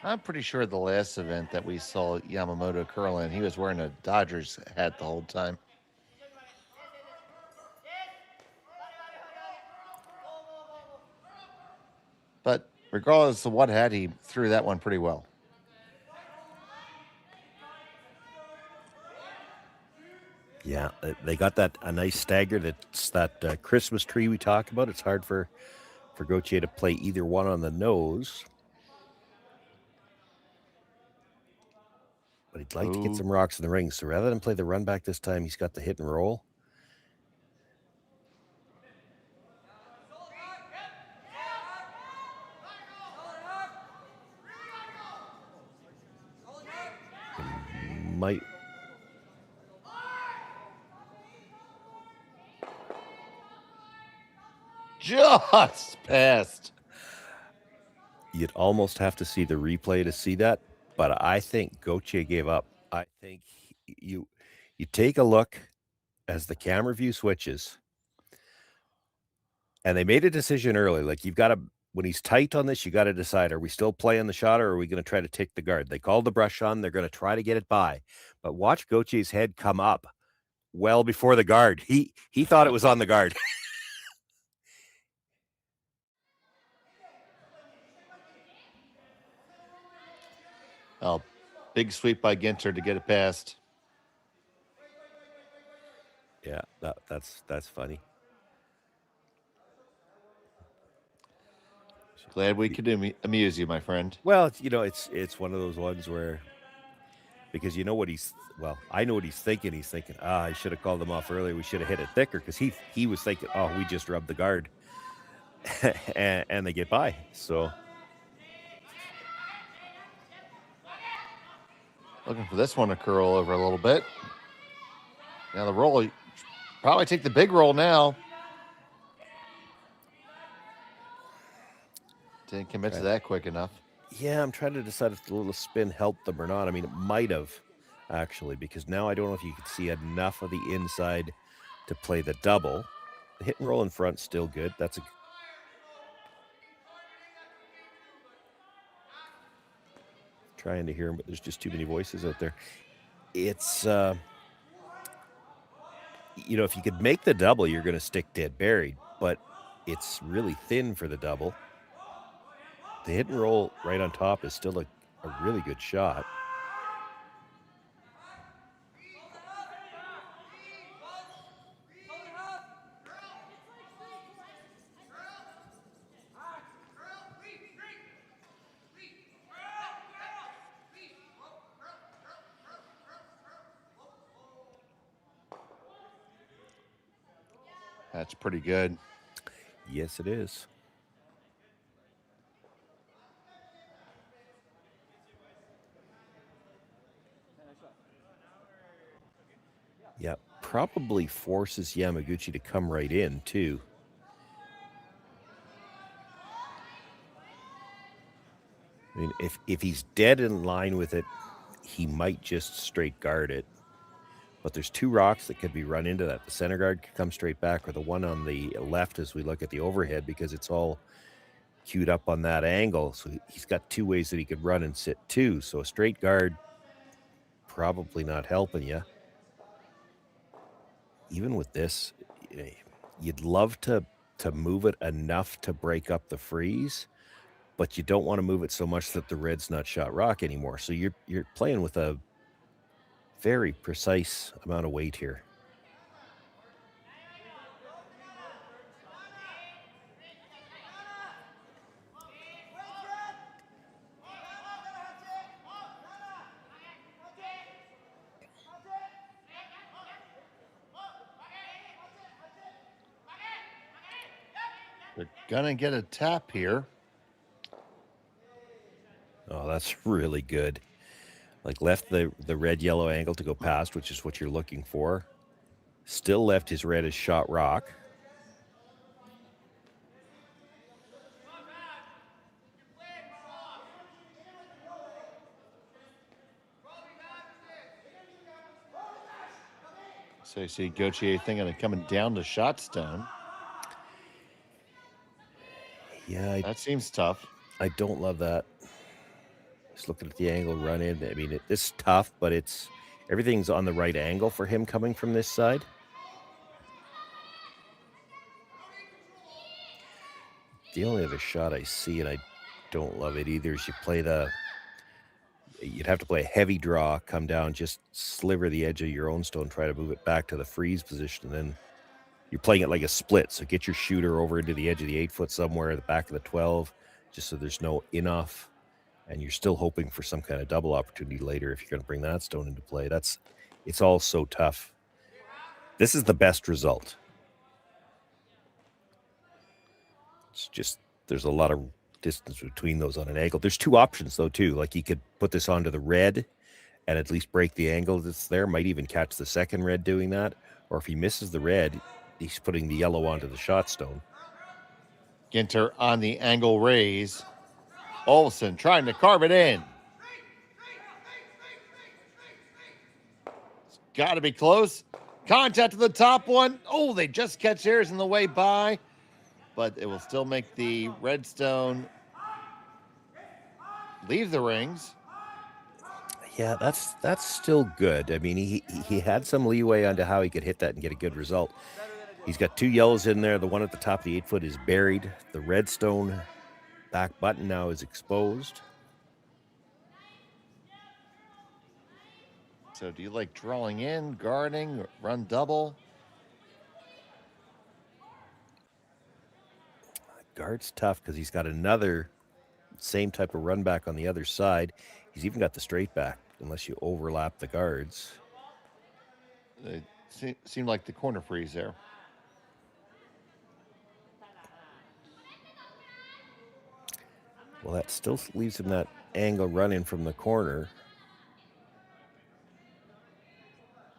I'm pretty sure the last event that we saw Yamamoto curl in, he was wearing a Dodgers hat the whole time. But regardless of what hat, he threw that one pretty well. Yeah, they got a nice stagger. That's that Christmas tree we talked about. It's hard for Gauthier to play either one on the nose. But he'd like to get some rocks in the ring. So rather than play the run back this time, he's got the hit and roll. Might. Just passed. You'd almost have to see the replay to see that, but I think Gauthier gave up. I think you take a look as the camera view switches, and they made a decision early. Like you've got to, when he's tight on this, you got to decide: are we still playing the shot, or are we going to try to take the guard? They called the brush on. They're going to try to get it by, but watch Gauthier's head come up well before the guard. He thought it was on the guard. Oh, big sweep by Ginter to get it past. Yeah, that's funny. Glad we could amuse you, my friend. Well, it's one of those ones where, because you know what I know what he's thinking. He's thinking, I should have called them off earlier. We should have hit it thicker, because he was thinking, we just rubbed the guard, and they get by. So Looking for this one to curl over a little bit. Now the roll, probably take the big roll now. Didn't commit to that quick enough. yeah, I'm trying to decide if the little spin helped them or not. I mean, it might have, actually, because now I don't know if you can see enough of the inside to play the double. The hit and roll in front still good. That's trying to hear him, but there's just too many voices out there. It's if you could make the double, you're going to stick dead buried, but it's really thin for the double. The hit and roll right on top is still a really good shot. That's pretty good. Yes, it is. Yeah, probably forces Yamaguchi to come right in, too. I mean, if he's dead in line with it, he might just straight guard it. But there's two rocks that could be run into that. The center guard could come straight back, or the one on the left as we look at the overhead, because it's all queued up on that angle. So he's got two ways that he could run and sit too. So a straight guard, probably not helping you. Even with this, you'd love to move it enough to break up the freeze, but you don't want to move it so much that the red's not shot rock anymore. So you're playing with a very precise amount of weight here. They're gonna get a tap here. Oh, that's really good. Like, left the red-yellow angle to go past, which is what you're looking for. Still left his red as shot rock. So you see Gauthier thinking of coming down to shot stone. Yeah, that seems tough. I don't love that. Just looking at the angle run in. I mean, it's tough, but everything's on the right angle for him coming from this side. The only other shot I see, and I don't love it either, is you'd have to play a heavy draw, come down, just sliver the edge of your own stone, try to move it back to the freeze position, and then you're playing it like a split. So get your shooter over into the edge of the 8-foot somewhere at the back of the 12, just so there's no in-off. And you're still hoping for some kind of double opportunity later if you're going to bring that stone into play. It's all so tough. This is the best result. It's just, there's a lot of distance between those on an angle. There's two options, though, too. Like, he could put this onto the red and at least break the angle that's there. Might even catch the second red doing that. Or if he misses the red, he's putting the yellow onto the shot stone. Ginter on the angle raise. Olsen trying to carve it in. It's got to be close. Contact to the top one. Oh, they just catch theirs in the way by. But it will still make the redstone leave the rings. Yeah, that's still good. I mean, he had some leeway onto how he could hit that and get a good result. He's got two yellows in there. The one at the top of the 8-foot is buried. The redstone back button now is exposed. So do you like drawing in, guarding, run double? guard's tough because he's got another same type of run back on the other side. He's even got the straight back, unless you overlap the guards. It seemed like the corner freeze there. Well, that still leaves him that angle running from the corner.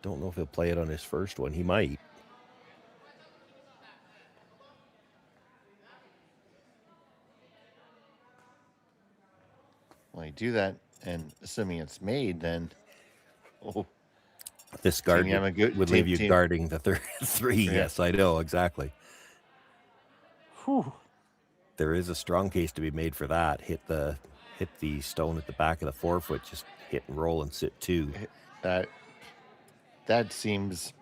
Don't know if he'll play it on his first one. He might. Well, you do that, and assuming it's made, then this guard would leave you guarding the third three. Yeah. Yes, I know exactly. Whew. There is a strong case to be made for that. Hit the stone at the back of the forefoot. Just hit and roll and sit two. That seems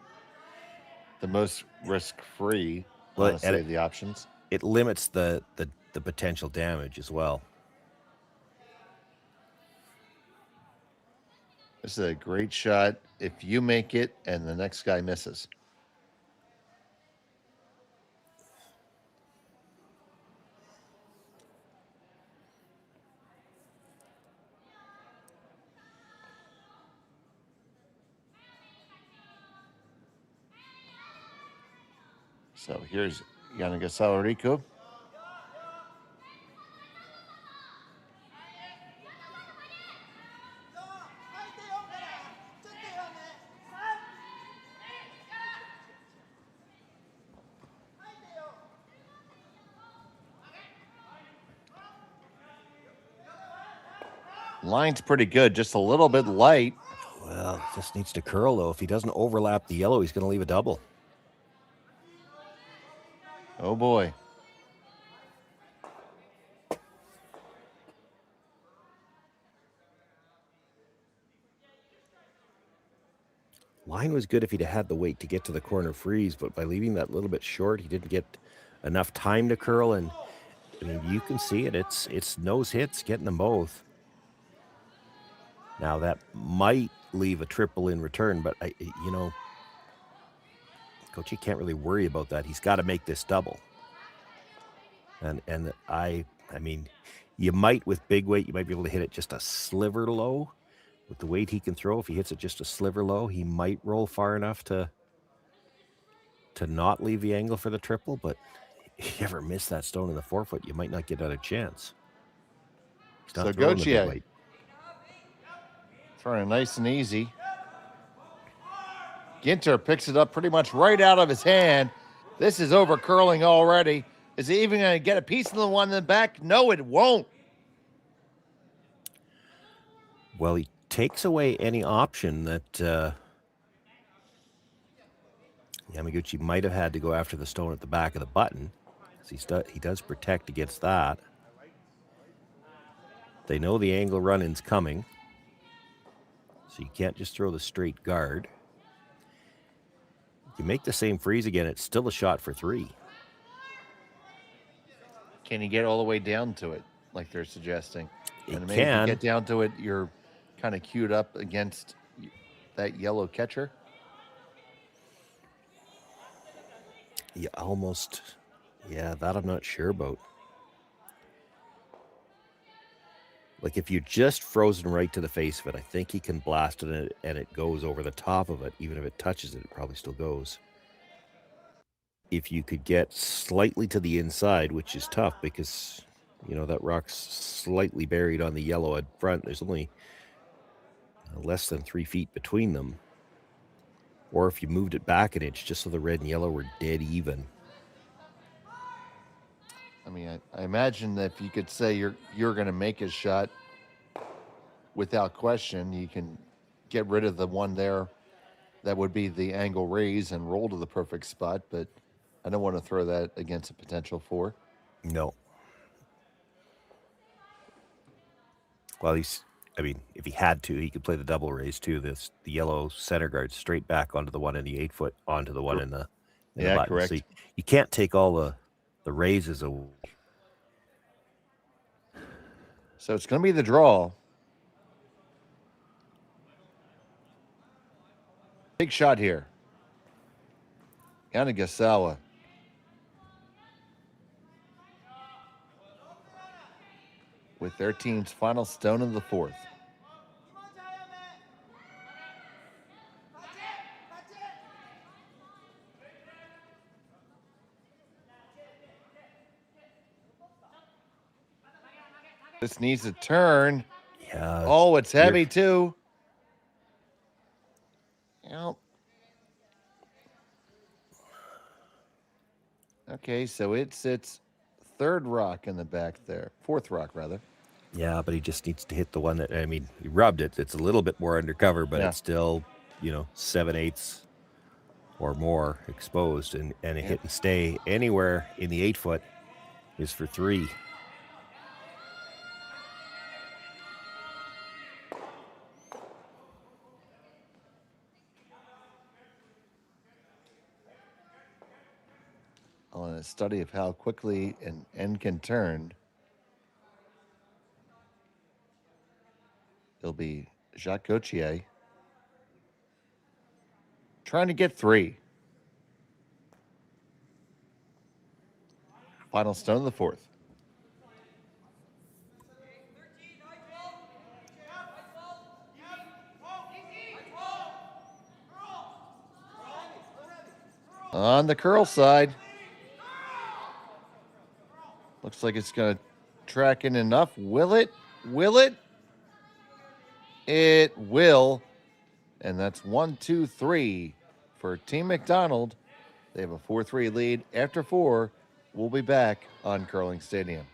the most risk-free. Well, the options. It limits the potential damage as well. This is a great shot if you make it and the next guy misses. So here's Yanagisawa Riku. Line's pretty good, just a little bit light. Well, just needs to curl, though. If he doesn't overlap the yellow, he's going to leave a double. Oh, boy. Line was good if he'd had the weight to get to the corner freeze, but by leaving that little bit short, he didn't get enough time to curl. And I mean, you can see it. It's nose hits, getting them both. Now that might leave a triple in return, but Coachy can't really worry about that. He's got to make this double. And I mean, you might with big weight, you might be able to hit it just a sliver low. With the weight he can throw, if he hits it just a sliver low, he might roll far enough to not leave the angle for the triple. But if you ever miss that stone in the forefoot, you might not get out a chance. So Gauthier throwing nice and easy. Ginter picks it up pretty much right out of his hand. This is over curling already. Is he even going to get a piece of the one in the back? No, it won't. Well, he takes away any option that Yamaguchi might have had to go after the stone at the back of the button. He does protect against that. They know the angle run-in's coming, so you can't just throw the straight guard. You make the same freeze again, it's still a shot for three. Can you get all the way down to it, like they're suggesting? And maybe if you get down to it, you're kind of queued up against that yellow catcher. Yeah, almost. Yeah, that I'm not sure about. Like if you just frozen right to the face of it, I think he can blast it and it goes over the top of it. Even if it touches it, it probably still goes. If you could get slightly to the inside, which is tough because, that rock's slightly buried on the yellow at front. There's only less than 3 feet between them. Or if you moved it back an inch just so the red and yellow were dead even. I mean, I imagine that if you could say you're going to make a shot without question, you can get rid of the one there. That would be the angle raise and roll to the perfect spot, but I don't want to throw that against a potential four. No. Well, if he had to, he could play the double raise too. The yellow center guard straight back onto the one in the 8 foot, onto the one in the button. Correct. So you can't take all the raises away. So it's going to be the draw. Big shot here. Yanagisawa. with their team's final stone of the fourth. This needs to turn. Yeah. Oh, it's heavy too. Yep. Okay, so it's third rock in the back there. Fourth rock, rather. Yeah, but he just needs to hit the one that, I mean, he rubbed it. It's a little bit more undercover, but Yeah. it's still, 7/8 or more exposed. And a hit and stay anywhere in the 8-foot is for 3. On a study of how quickly an end can turn, it'll be Jacques Gauthier trying to get 3. Final stone of the fourth. On the curl side. Looks like it's going to track in enough. Will it? Will it? It will. And that's 1, 2, 3 for Team McDonald. They have a 4-3 lead. After 4, we'll be back on Curling Stadium.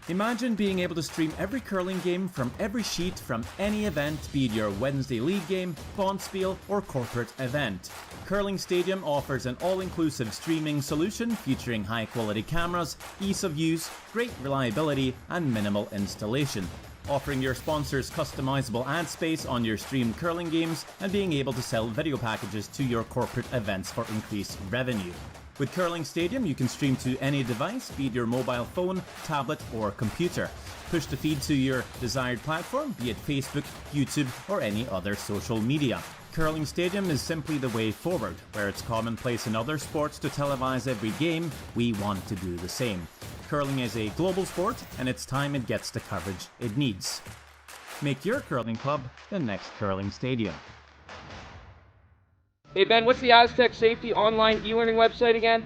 Imagine being able to stream every curling game from every sheet from any event, be it your Wednesday league game, bonspiel, or corporate event. Curling Stadium offers an all-inclusive streaming solution featuring high-quality cameras, ease of use, great reliability, and minimal installation. Offering your sponsors customizable ad space on your streamed curling games and being able to sell video packages to your corporate events for increased revenue. With Curling Stadium, you can stream to any device, be it your mobile phone, tablet, or computer. Push the feed to your desired platform, be it Facebook, YouTube, or any other social media. Curling Stadium is simply the way forward. Where it's commonplace in other sports to televise every game, we want to do the same. Curling is a global sport, and it's time it gets the coverage it needs. Make your curling club the next Curling Stadium. Hey Ben, what's the Aztec Safety online e-learning website again?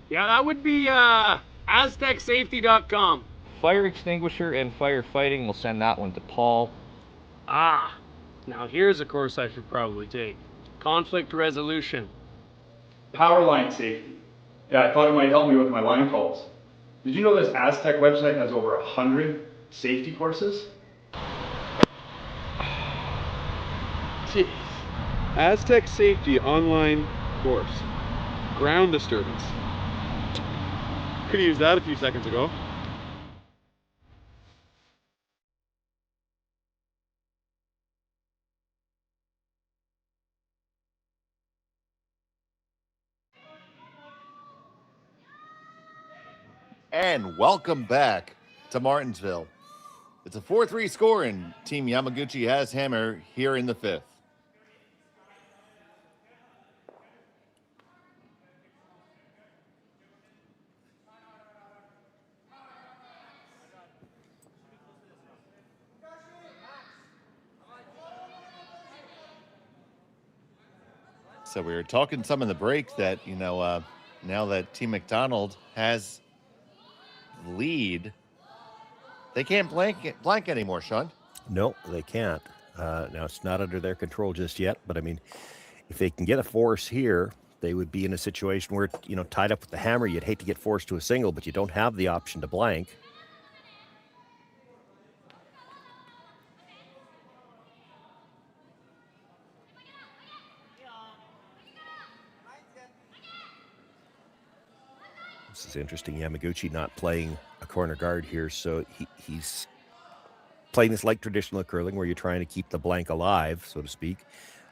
Yeah, that would be aztecsafety.com. Fire extinguisher and firefighting, we'll send that one to Paul. Ah, now here's a course I should probably take. Conflict resolution. Power line safety. Yeah, I thought it might help me with my line calls. Did you know this Aztec website has over 100 safety courses? Jeez. Aztec Safety online course. Ground disturbance. Could have used that a few seconds ago. And welcome back to Martensville. It's a 4-3 score, and Team Yamaguchi has hammer here in the 5th. So we were talking some in the break that, now that Team McDonald has the lead, they can't blank anymore, Sean. No, they can't. Now, it's not under their control just yet, but I mean, if they can get a force here, they would be in a situation where, tied up with the hammer, you'd hate to get forced to a single, but you don't have the option to blank. This is interesting. Yamaguchi not playing a corner guard here, so he's playing this like traditional curling where you're trying to keep the blank alive, so to speak.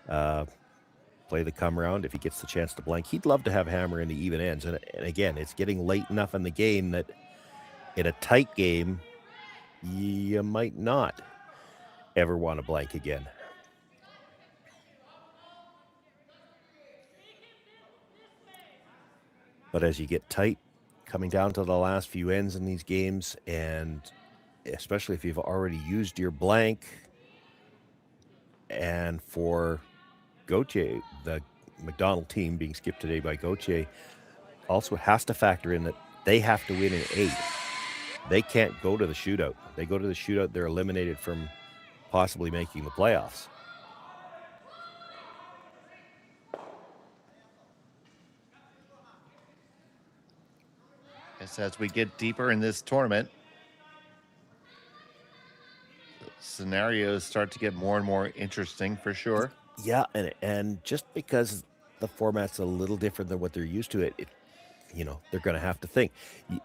Play the come round. If he gets the chance to blank, he'd love to have hammer in the even ends. And again, it's getting late enough in the game that in a tight game, you might not ever want to blank again. But as you get tight, coming down to the last few ends in these games, and especially if you've already used your blank. And for Gauthier, the McDonald team being skipped today by Gauthier also has to factor in that they have to win in 8. They can't go to the shootout. They go to the shootout, they're eliminated from possibly making the playoffs. Yes, as we get deeper in this tournament, scenarios start to get more and more interesting for sure. Yeah, and just because the format's a little different than what they're used to, they're going to have to think.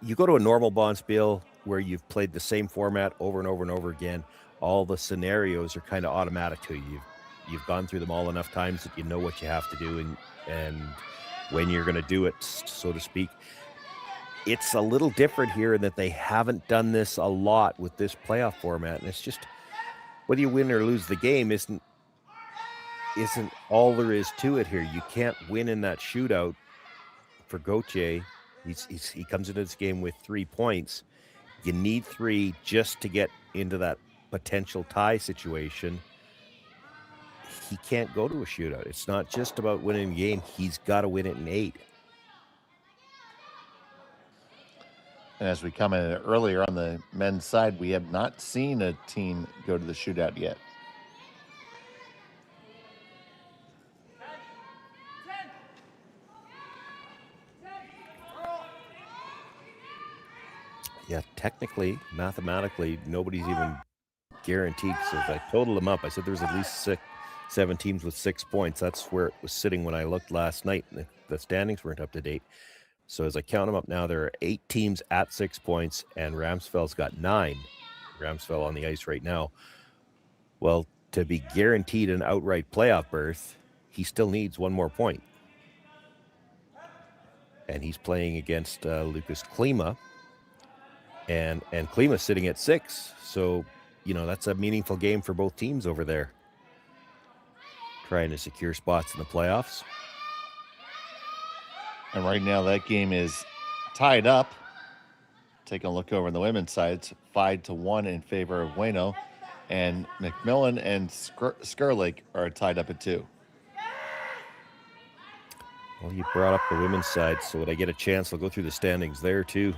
You go to a normal bonspiel where you've played the same format over and over and over again, all the scenarios are kind of automatic to you. You've gone through them all enough times that you know what you have to do and when you're going to do it, so to speak. It's a little different here in that they haven't done this a lot with this playoff format, and it's just whether you win or lose the game isn't all there is to it here. You can't win in that shootout. For Gauthier, he comes into this game with 3 points. You need 3 just to get into that potential tie situation. He can't go to a shootout. It's not just about winning the game. He's got to win it in 8. And as we commented earlier on the men's side, we have not seen a team go to the shootout yet. Yeah, technically, mathematically, nobody's even guaranteed. So if I total them up, I said there was at least 7 teams with 6 points. That's where it was sitting when I looked last night. The standings weren't up to date. So as I count them up now, there are 8 teams at 6 points, and Ramsfell's got 9. Ramsfell on the ice right now. Well, to be guaranteed an outright playoff berth, he still needs 1 more point. And he's playing against Lucas Klima. And Klima's sitting at 6. So, that's a meaningful game for both teams over there. Trying to secure spots in the playoffs. And right now that game is tied up. Taking a look over on the women's side, it's 5-1 in favor of Bueno. And McMillan and Skurlik are tied up at 2. Well, you brought up the women's side, so when I get a chance, I'll go through the standings there too.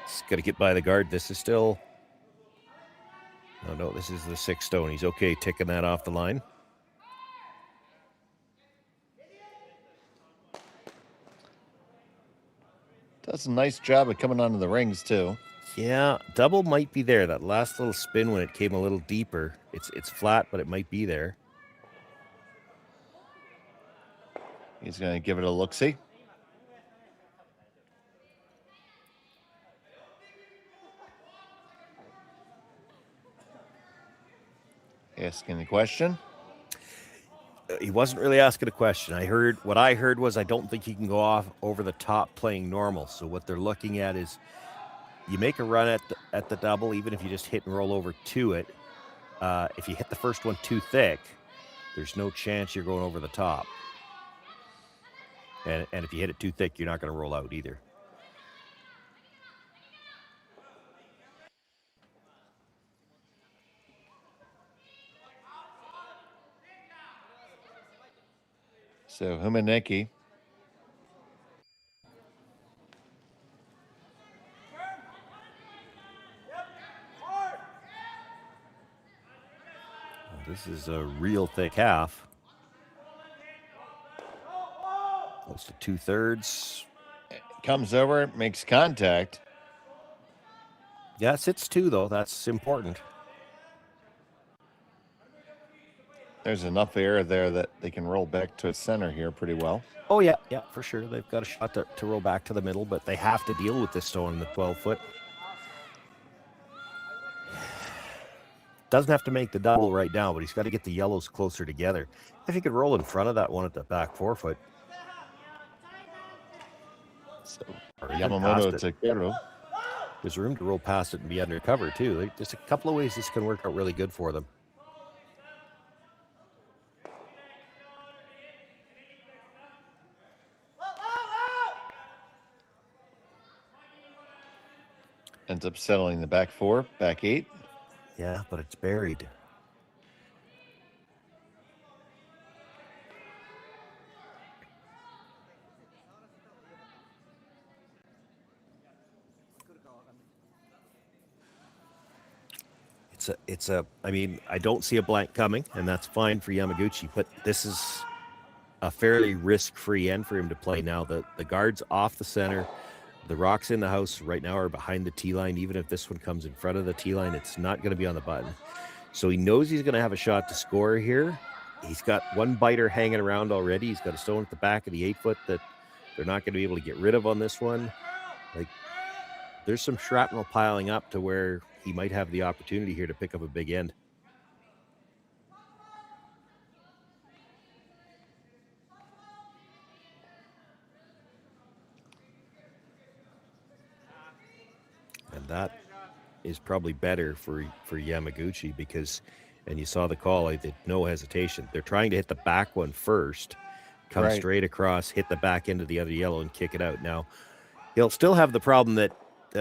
Just got to get by the guard. This is still... No, this is the 6 stone. He's okay ticking that off the line. Does a nice job of coming onto the rings, too. Yeah, double might be there. That last little spin when it came a little deeper. It's flat, but it might be there. He's going to give it a look-see. Asking the question. He wasn't really asking a question. What I heard was I don't think he can go off over the top playing normal. So what they're looking at is you make a run at the double, even if you just hit and roll over to it. If you hit the first one too thick, there's no chance you're going over the top. And if you hit it too thick, you're not going to roll out either. So Humaneki. This is a real thick half. Close to 2/3. Comes over, makes contact. Yeah, it sits 2, though. That's important. There's enough air there that they can roll back to center here pretty well. Oh, yeah, for sure. They've got a shot to roll back to the middle, but they have to deal with this stone in the 12-foot. Doesn't have to make the double right now, but he's got to get the yellows closer together. If he could roll in front of that one at the back 4-foot. So, Yamamoto to Kero. There's room to roll past it and be undercover, too. Just a couple of ways this can work out really good for them. Ends up settling the back 4, back 8. Yeah, but it's buried. I mean, I don't see a blank coming, and that's fine for Yamaguchi, but this is a fairly risk-free end for him to play now. The guard's off the center. The rocks in the house right now are behind the tee line. Even if this one comes in front of the tee line, it's not going to be on the button. So he knows he's going to have a shot to score here. He's got one biter hanging around already. He's got a stone at the back of the 8-foot that they're not going to be able to get rid of on this one. Like, there's some shrapnel piling up to where he might have the opportunity here to pick up a big end. And that is probably better for Yamaguchi because, and you saw the call, I did no hesitation. They're trying to hit the back one first, come straight across, hit the back end of the other yellow and kick it out. Now, he'll still have the problem that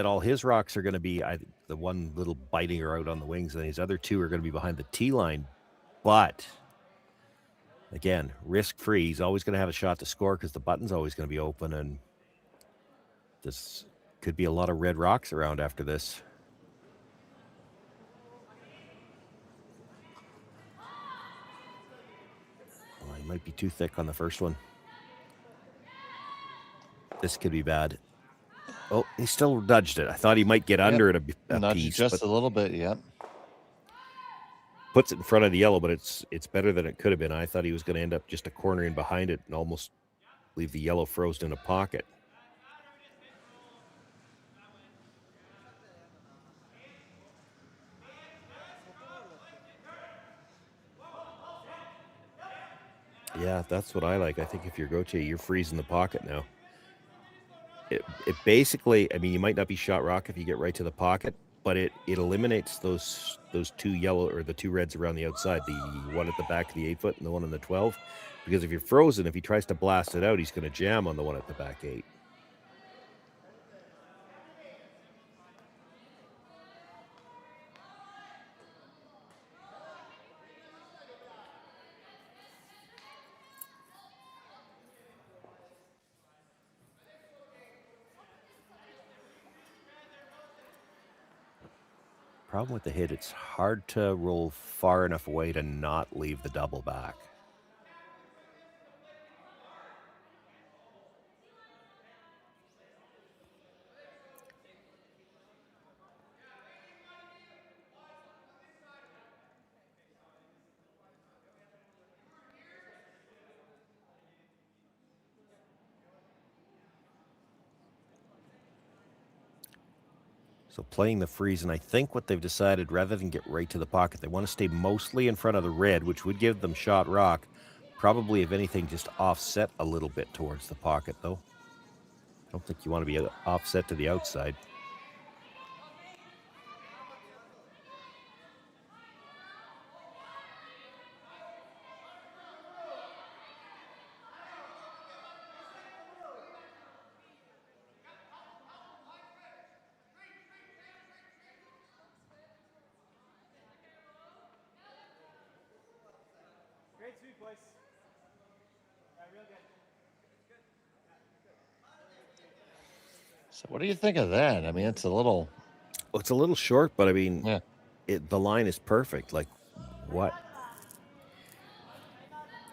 all his rocks are going to be the one little biting her out on the wings, and his other two are going to be behind the tee line. But again, risk-free. He's always going to have a shot to score because the button's always going to be open, and this could be a lot of red rocks around after this. Well, he might be too thick on the first one. This could be bad. Oh, he still nudged it. I thought he might get under it a piece. Just a little bit, yeah. Puts it in front of the yellow, but it's better than it could have been. I thought he was going to end up just a corner in behind it and almost leave the yellow frozen in a pocket. Yeah, that's what I like. I think if you're Gauthier, you're freezing the pocket now. It basically, I mean, you might not be shot rock if you get right to the pocket, but it eliminates those two yellow or the two reds around the outside, the one at the back of the 8-foot and the one on the 12. Because if you're frozen, if he tries to blast it out, he's going to jam on the one at the back 8. Problem with the hit, it's hard to roll far enough away to not leave the double back. So playing the freeze, and I think what they've decided, rather than get right to the pocket, they want to stay mostly in front of the red, which would give them shot rock. Probably, if anything, just offset a little bit towards the pocket, though. I don't think you want to be offset to the outside. So what do you think of that? I mean, it's a little... Well, it's a little short, but I mean, yeah. The line is perfect. Like, what?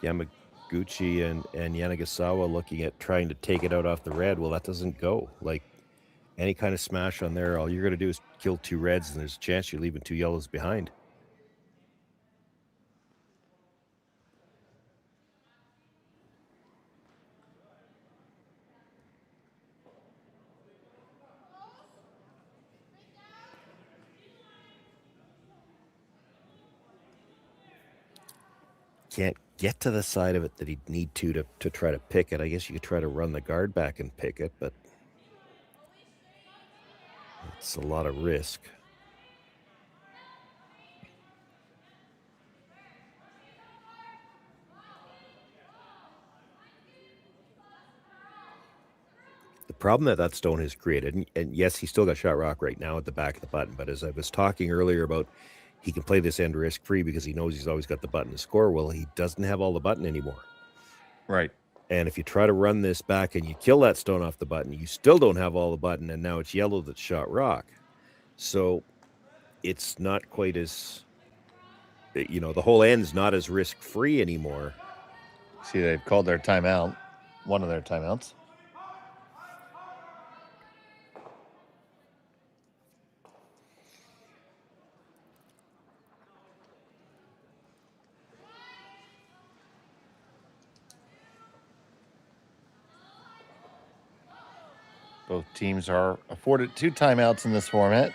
Yamaguchi and Yanagasawa looking at trying to take it out off the red. Well, that doesn't go. Like, any kind of smash on there, all you're going to do is kill two reds, and there's a chance you're leaving two yellows behind. Can't get to the side of it that he'd need to try to pick it. I guess you could try to run the guard back and pick it, but it's a lot of risk. The problem that stone has created, and yes, he's still got shot rock right now at the back of the button, but as I was talking earlier about he can play this end risk-free because he knows he's always got the button to score, well, he doesn't have all the button anymore. Right. And if you try to run this back and you kill that stone off the button, you still don't have all the button, and now it's yellow that's shot rock. So it's not quite as, the whole end's not as risk-free anymore. See, they've called their timeout, one of their timeouts. Both teams are afforded 2 timeouts in this format.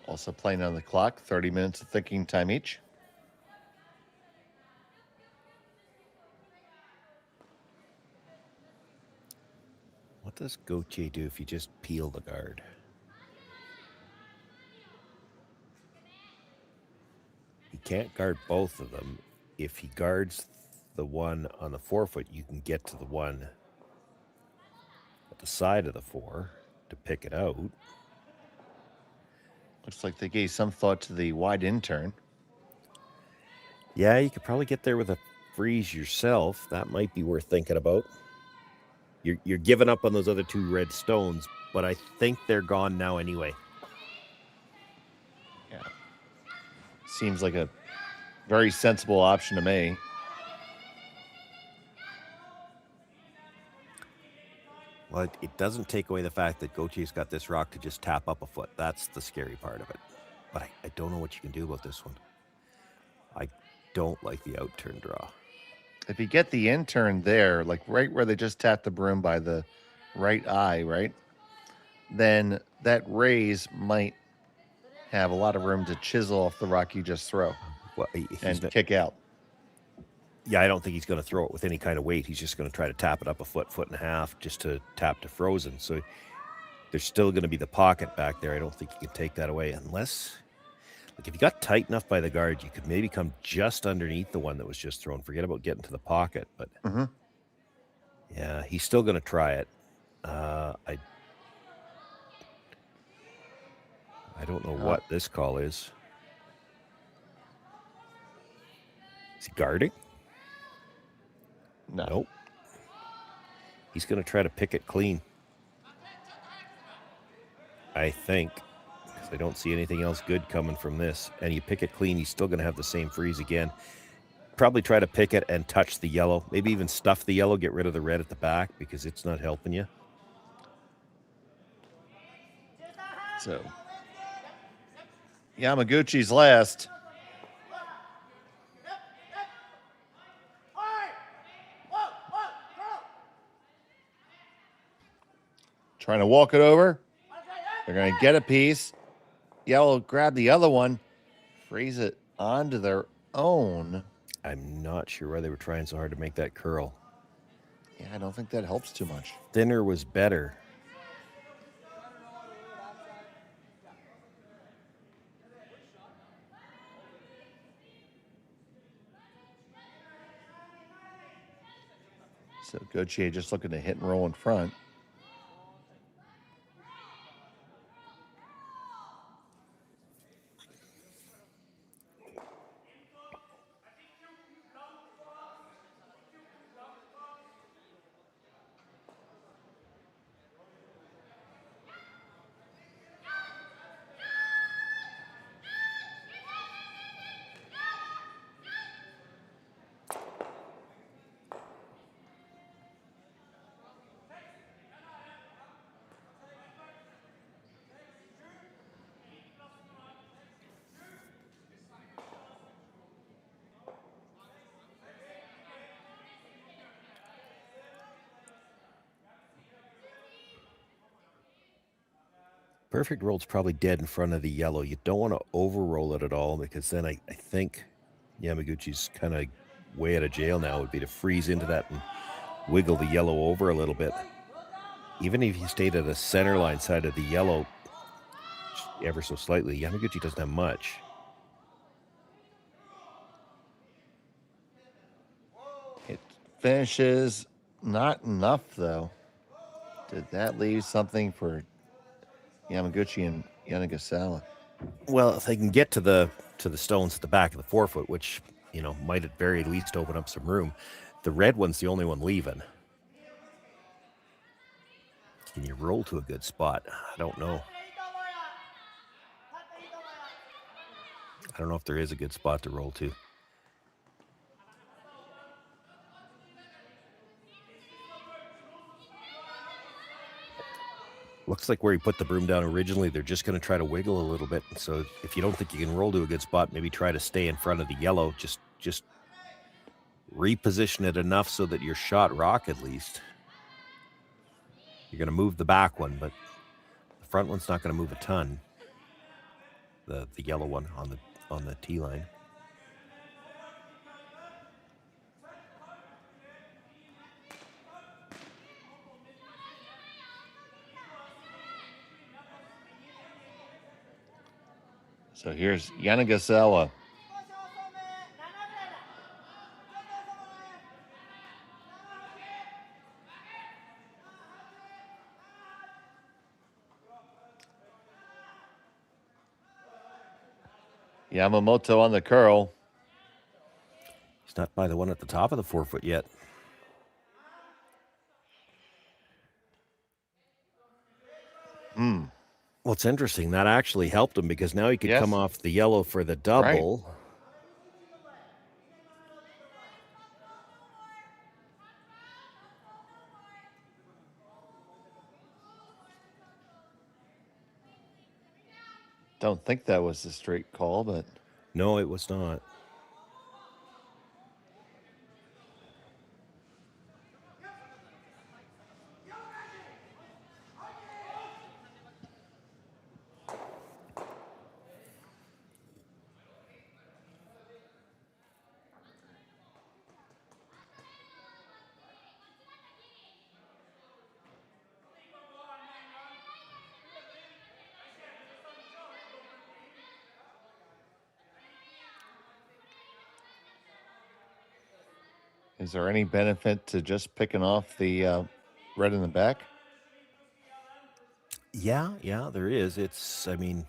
Also playing on the clock, 30 minutes of thinking time each. What does Gauthier do if you just peel the guard? He can't guard both of them. If he guards the one on the forefoot, you can get to the one at the side of the 4 to pick it out. Looks like they gave some thought to the wide in turn. Yeah, you could probably get there with a freeze yourself. That might be worth thinking about. You're giving up on those other 2 red stones, but I think they're gone now anyway. Yeah. Seems like a very sensible option to me. Well, it doesn't take away the fact that Gauthier's got this rock to just tap up a foot. That's the scary part of it. But I don't know what you can do about this one. I don't like the out turn draw. If you get the in turn there, like right where they just tapped the broom by the right eye, right? Then that raise might have a lot of room to chisel off the rock you just throw and kick out. Yeah, I don't think he's going to throw it with any kind of weight. He's just going to try to tap it up a foot, foot and a half, just to tap to frozen. So there's still going to be the pocket back there. I don't think you can take that away unless, like, if you got tight enough by the guard, you could maybe come just underneath the one that was just thrown. Forget about getting to the pocket, but yeah, he's still going to try it. I don't know what this call is. Is he guarding? No. Nope. He's going to try to pick it clean. I think. Because I don't see anything else good coming from this. And you pick it clean, he's still going to have the same freeze again. Probably try to pick it and touch the yellow. Maybe even stuff the yellow, get rid of the red at the back because it's not helping you. So, Yamaguchi's last. Trying to walk it over. They're going to get a piece. Yellow grab the other one, freeze it onto their own. I'm not sure why they were trying so hard to make that curl. Yeah, I don't think that helps too much. Thinner was better. So Gauthier just looking to hit and roll in front. Perfect roll's probably dead in front of the yellow. You don't want to over-roll it at all because then I think Yamaguchi's kind of way out of jail now would be to freeze into that and wiggle the yellow over a little bit. Even if you stayed at the center line side of the yellow ever so slightly, Yamaguchi doesn't have much. It finishes. Not enough, though. Did that leave something for Yamaguchi and Yanagasawa? Well, if they can get to the stones at the back of the forefoot, which, you know, might at very least open up some room, the red one's the only one leaving. Can you roll to a good spot? I don't know. I don't know if there is a good spot to roll to. Looks like where he put the broom down originally, they're just going to try to wiggle a little bit. So if you don't think you can roll to a good spot, maybe try to stay in front of the yellow. Just reposition it enough so that your shot rock at least. You're going to move the back one, but the front one's not going to move a ton. The yellow one on the tee line. So here's Yanagasawa. Yamamoto on the curl. He's not by the one at the top of the forefoot yet. Well, it's interesting. That actually helped him because now he could come off the yellow for the double. Right. Don't think that was a straight call, but... No, it was not. Is there any benefit to just picking off the red in the back? Yeah, there is. I mean,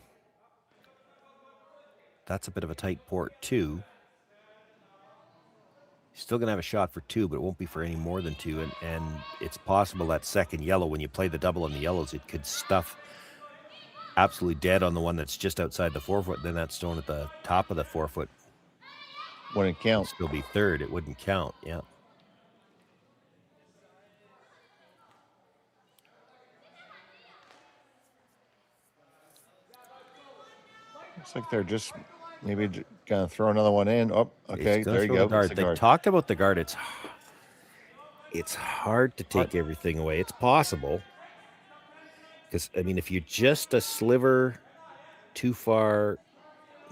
that's a bit of a tight port too. Still going to have a shot for 2, but it won't be for any more than 2. And it's possible that second yellow, when you play the double on the yellows, it could stuff absolutely dead on the one that's just outside the forefoot. Then that stone at the top of the forefoot wouldn't count. Still be third. It wouldn't count. Yeah. Looks like they're just maybe gonna throw another one in. Oh, okay, there you go. They talked about the guard. It's hard to take everything away. It's possible. Because, I mean, if you're just a sliver too far,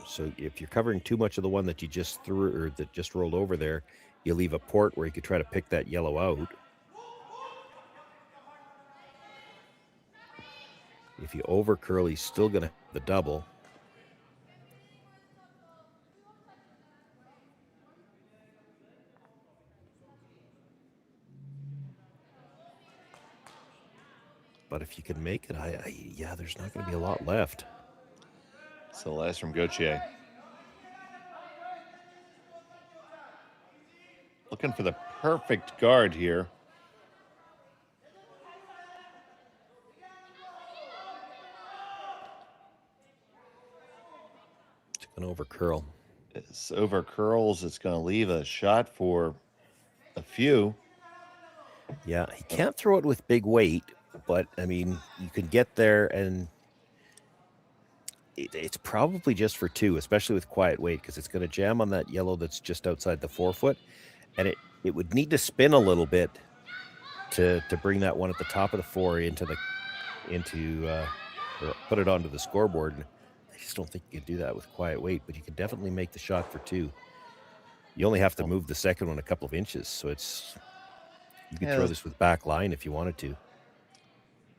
so if you're covering too much of the one that you just threw or that just rolled over there, you leave a port where you could try to pick that yellow out. If you over curl, he's still going to have the double. But if you can make it, yeah, there's not going to be a lot left. It's the last from Gauthier. Looking for the perfect guard here. It's going to over curl. It's over curls. It's going to leave a shot for a few. Yeah, he can't throw it with big weight, but I mean, you can get there and it's probably just for 2, especially with quiet weight, because it's going to jam on that yellow that's just outside the forefoot, and it would need to spin a little bit to bring that one at the top of the 4 or put it onto the scoreboard. And I just don't think you can do that with quiet weight, but you can definitely make the shot for 2. You only have to move the second one a couple of inches, so you could throw this with back line if you wanted to.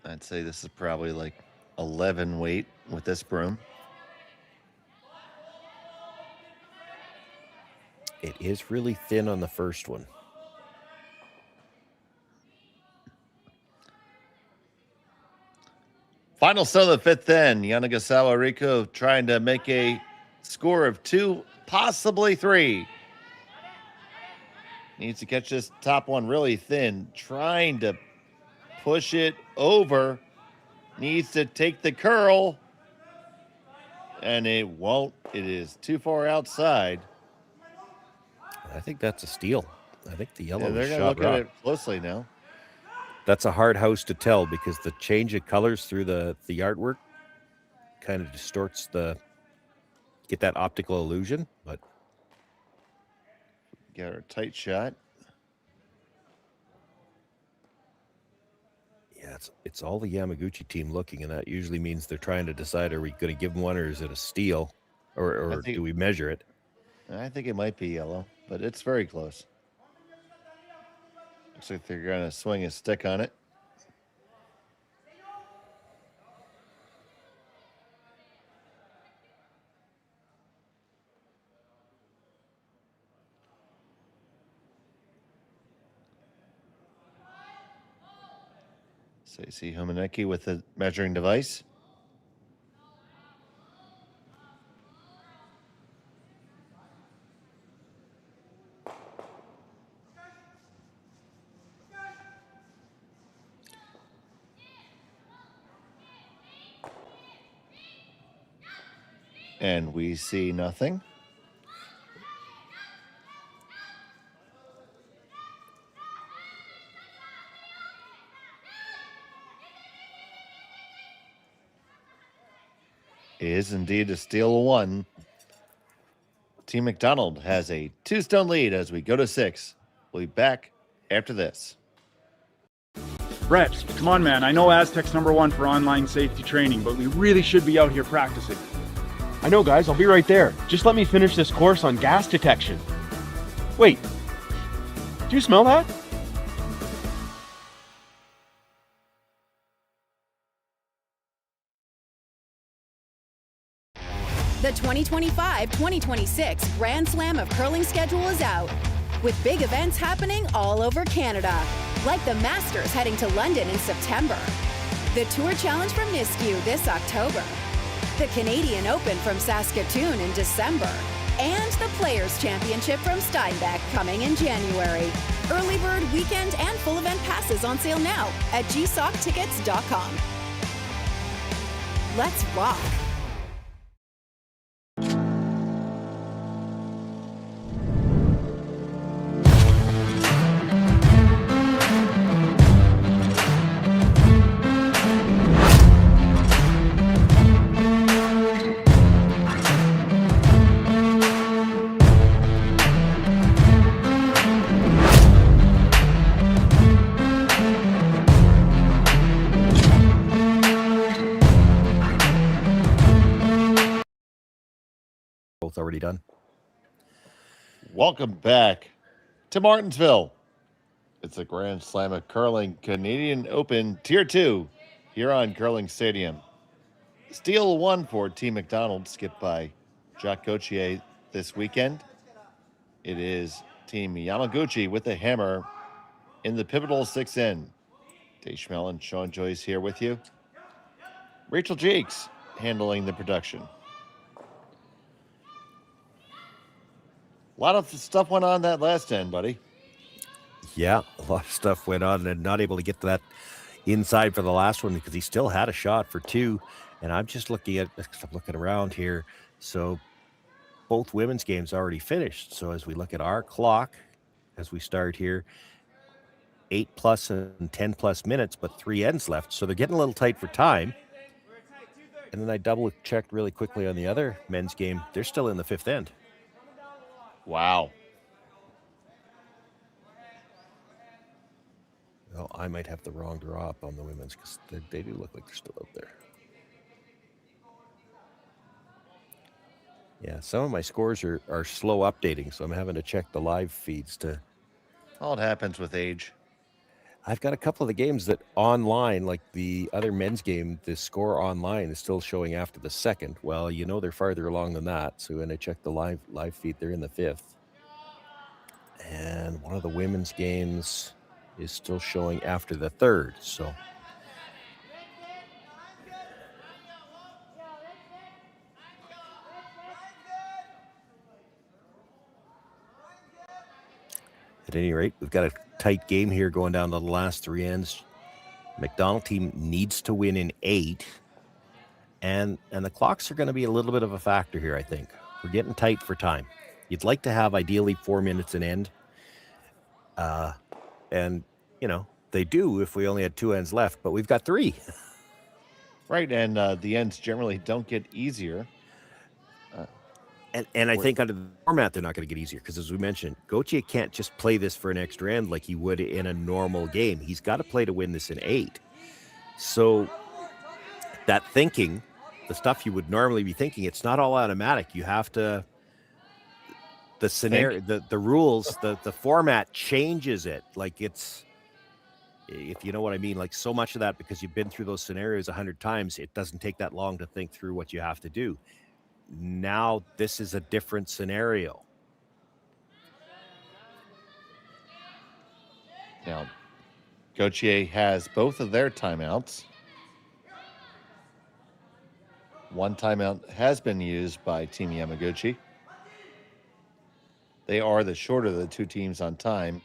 I'd say this is probably like 11 weight with this broom. It is really thin on the first one. Final stone of the fifth end. Yanagasawa Riko trying to make a score of 2, possibly 3. Needs to catch this top one really thin. Trying to push it over. Needs to take the curl. And it won't. It is too far outside. I think that's a steal. I think the yellow they're is going to shot look rock. at it closely now. That's a hard house to tell because the change of colors through the artwork kind of distorts get that optical illusion, but Got a tight shot. yeah, it's all the Yamaguchi team looking, and that usually means they're trying to decide, are we going to give them one or is it a steal, or do we measure it? I think it might be yellow, but it's very close. Looks like they're going to swing a stick on it. So you see Homaneki with the measuring device. And we see nothing. Is indeed a steal of 1. Team McDonald has a 2-stone lead as we go to 6. We'll be back after this. Brett, come on, man. I know Aztec's #1 for online safety training, but we really should be out here practicing. I know, guys. I'll be right there. Just let me finish this course on gas detection. Wait. Do you smell that? The 2025-2026 Grand Slam of Curling schedule is out, with big events happening all over Canada, like the Masters heading to London in September, the Tour Challenge from Nisku this October, the Canadian Open from Saskatchewan in December, and the Players' Championship from Steinbeck coming in January. Early bird weekend and full event passes on sale now at gsoctickets.com. Let's rock! Both already done. Welcome back to Martensville. It's a Grand Slam of Curling Canadian Open Tier 2 here on Curling Stadium. Steal 1 for Team McDonald, skipped by Jacques Gauthier this weekend. It is Team Yamaguchi with the hammer in the pivotal 6N. Dave Schmel and Sean Joyce here with you. Rachel Jakes handling the production. A lot of stuff went on that last end, buddy. Yeah, a lot of stuff went on, and not able to get to that inside for the last one because he still had a shot for 2. And I'm just looking around here. So both women's games already finished. So as we look at our clock, as we start here, 8+ and 10+ minutes, but 3 ends left. So they're getting a little tight for time. And then I double checked really quickly on the other men's game. They're still in the 5th end. Wow. Well, I might have the wrong drop on the women's because they do look like they're still out there. Yeah, some of my scores are slow updating, so I'm having to check the live feeds to... All it happens with age. I've got a couple of the games that online, like the other men's game, the score online is still showing after the 2nd. Well, you know they're farther along than that, so when I check the live feed, they're in the 5th. And one of the women's games is still showing after the 3rd, so... At any rate, we've got a tight game here going down to the last 3 ends. McDonald team needs to win in 8. And the clocks are going to be a little bit of a factor here, I think. We're getting tight for time. You'd like to have ideally 4 minutes an end. And, they do if we only had 2 ends left, but we've got 3. Right, and the ends generally don't get easier. And I think under the format, they're not going to get easier because, as we mentioned, Gauthier can't just play this for an extra end like he would in a normal game. He's got to play to win this in 8. So that thinking, the stuff you would normally be thinking, it's not all automatic. You have to, the scenario, the rules, the format changes it. Like it's, if you know what I mean, like so much of that, because you've been through those scenarios 100 times, it doesn't take that long to think through what you have to do. Now this is a different scenario. Now, Gauthier has both of their timeouts. One timeout has been used by Team Yamaguchi. They are the shorter of the 2 teams on time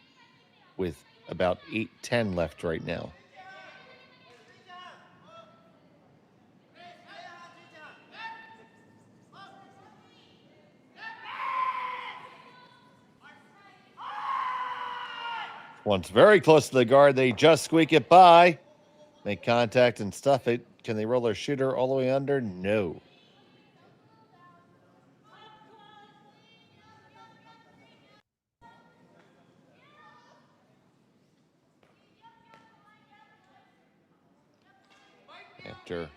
with about 8:10 left right now. Once very close to the guard, they just squeak it by. Make contact and stuff it. Can they roll their shooter all the way under? No. After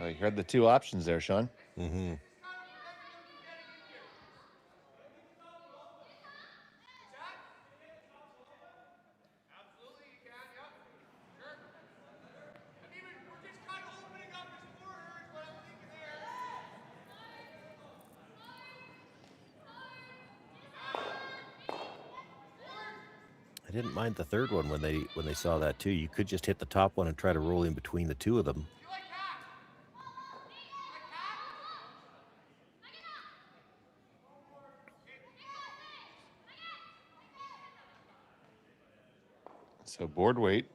you heard the 2 options there, Sean. Mm-hmm. I didn't mind the third one when they saw that too. You could just hit the top one and try to roll in between the 2 of them. So board weight.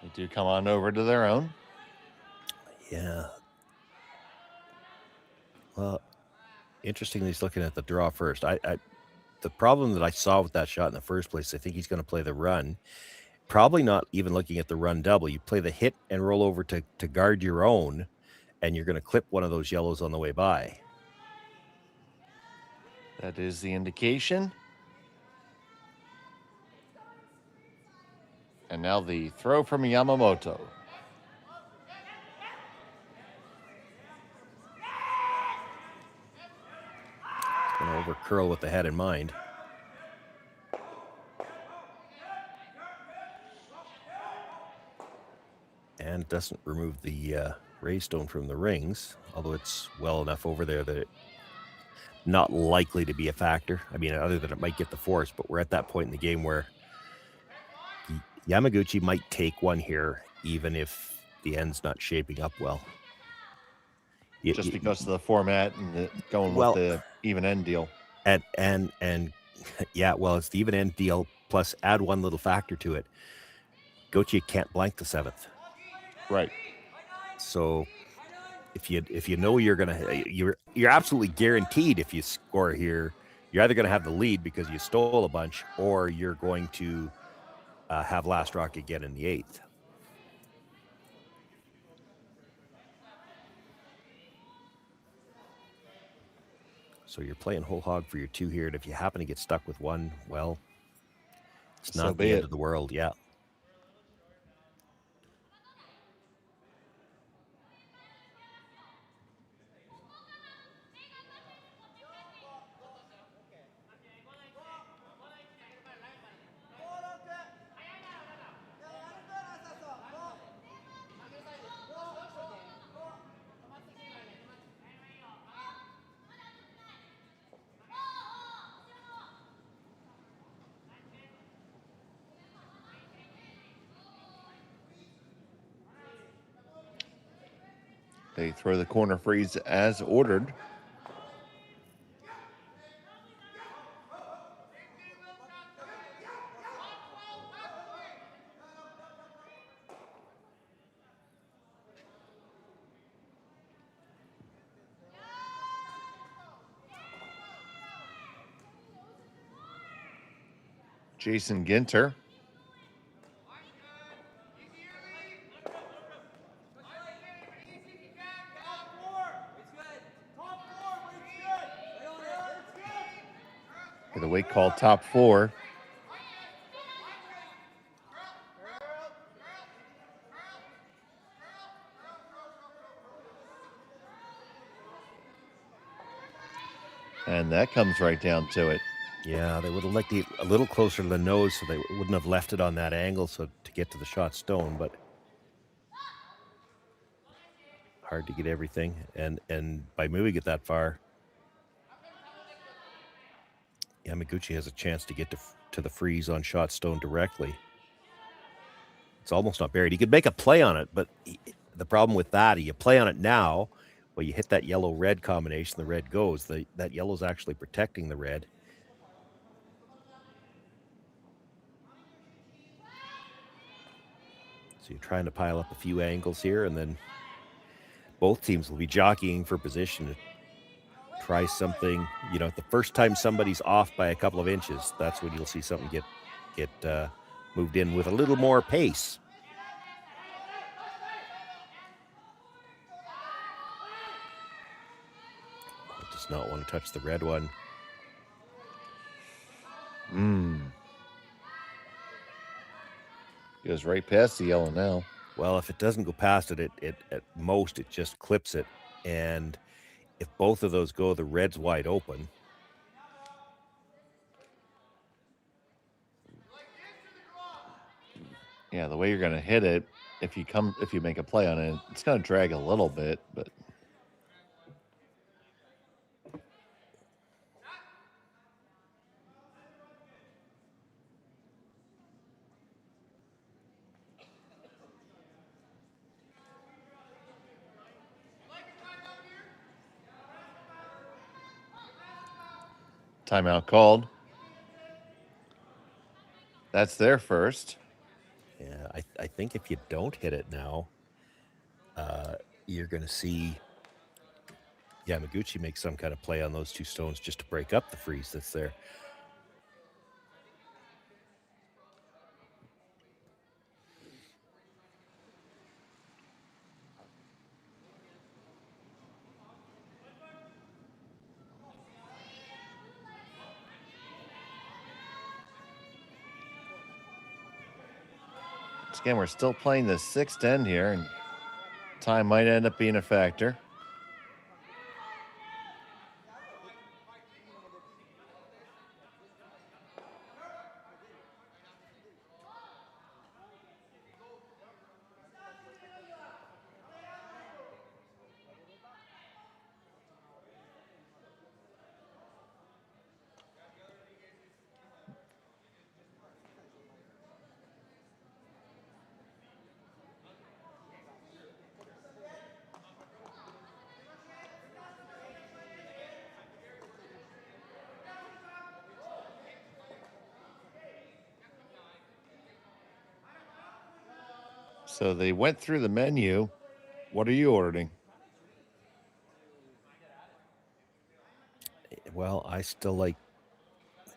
They do come on over to their own. Yeah. Well, interesting he's looking at the draw first. The problem that I saw with that shot in the first place, I think he's going to play the run. Probably not even looking at the run double. You play the hit and roll over to guard your own, and you're going to clip one of those yellows on the way by. That is the indication. And now the throw from Yamamoto. Going to over curl with the head in mind. And doesn't remove the raised stone from the rings, although it's well enough over there that it's not likely to be a factor. I mean, other than it might get the force, but we're at that point in the game where Yamaguchi might take one here, even if the end's not shaping up well. Just because of the format and going with the even end deal. And yeah, well, it's the even end deal, plus add one little factor to it. Gauthier can't blank the 7th. Right. So if you know you're absolutely guaranteed if you score here, you're either going to have the lead because you stole a bunch, or you're going to have last rock again in the 8th. So you're playing whole hog for your 2 here, and if you happen to get stuck with one, well, it's not the end of the world. Yeah. They throw the corner freeze as ordered. Jason Ginter. With a weight call top 4. And that comes right down to it. Yeah, they would have liked it a little closer to the nose so they wouldn't have left it on that angle so to get to the shot stone, but hard to get everything. And by moving it that far, Yamaguchi has a chance to get to the freeze on shot stone directly. It's almost not buried. He could make a play on it, but the problem with that, you play on it now, well, you hit that yellow-red combination, the red goes. That yellow's actually protecting the red. So you're trying to pile up a few angles here, and then both teams will be jockeying for position to try something. You know, the first time somebody's off by a couple of inches, that's when you'll see something get moved in with a little more pace. Does not want to touch the red one. Goes right past the yellow now. Well, if it doesn't go past it, it at most it just clips it. And if both of those go, the red's wide open. Yeah, the way you're going to hit it, if you make a play on it, it's going to drag a little bit, but timeout called. That's their first. Yeah, I think if you don't hit it now, you're going to see Yamaguchi make some kind of play on those two stones just to break up the freeze that's there. Again, we're still playing the 6th end here, and time might end up being a factor. So they went through the menu. What are you ordering? Well, I still like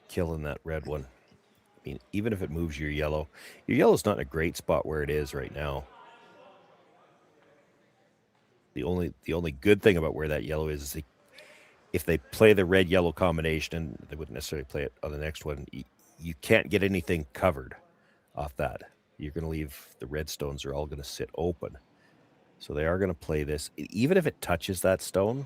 killing that red one. I mean, even if it moves your yellow's not in a great spot where it is right now. The only good thing about where that yellow is if they play the red-yellow combination, and they wouldn't necessarily play it on the next one, you can't get anything covered off that. You're going to leave the red stones are all going to sit open. So they are going to play this. Even if it touches that stone,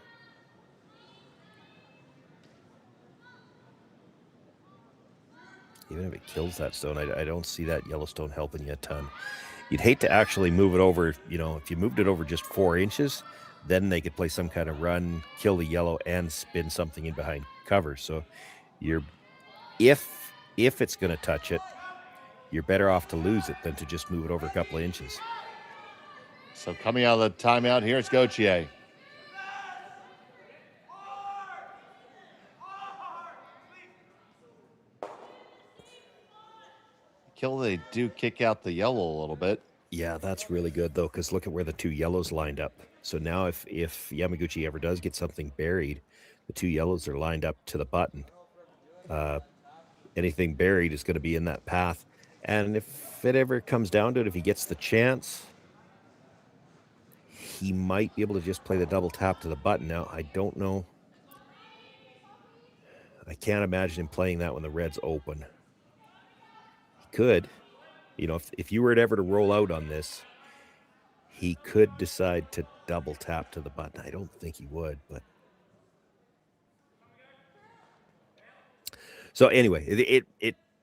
even if it kills that stone, I don't see that yellow stone helping you a ton. You'd hate to actually move it over. You know, if you moved it over just 4 inches, then they could play some kind of run, kill the yellow, and spin something in behind cover. So if it's going to touch it, you're better off to lose it than to just move it over a couple of inches. So coming out of the timeout here, it's Gauthier. They do kick out the yellow a little bit. Yeah, that's really good, though, because look at where the two yellows lined up. So now if Yamaguchi ever does get something buried, the two yellows are lined up to the button. Anything buried is going to be in that path. And if it ever comes down to it, if he gets the chance, he might be able to just play the double tap to the button. Now, I don't know. I can't imagine him playing that when the red's open. He could. You know, if you were ever to roll out on this, he could decide to double tap to the button. I don't think he would, but. So anyway,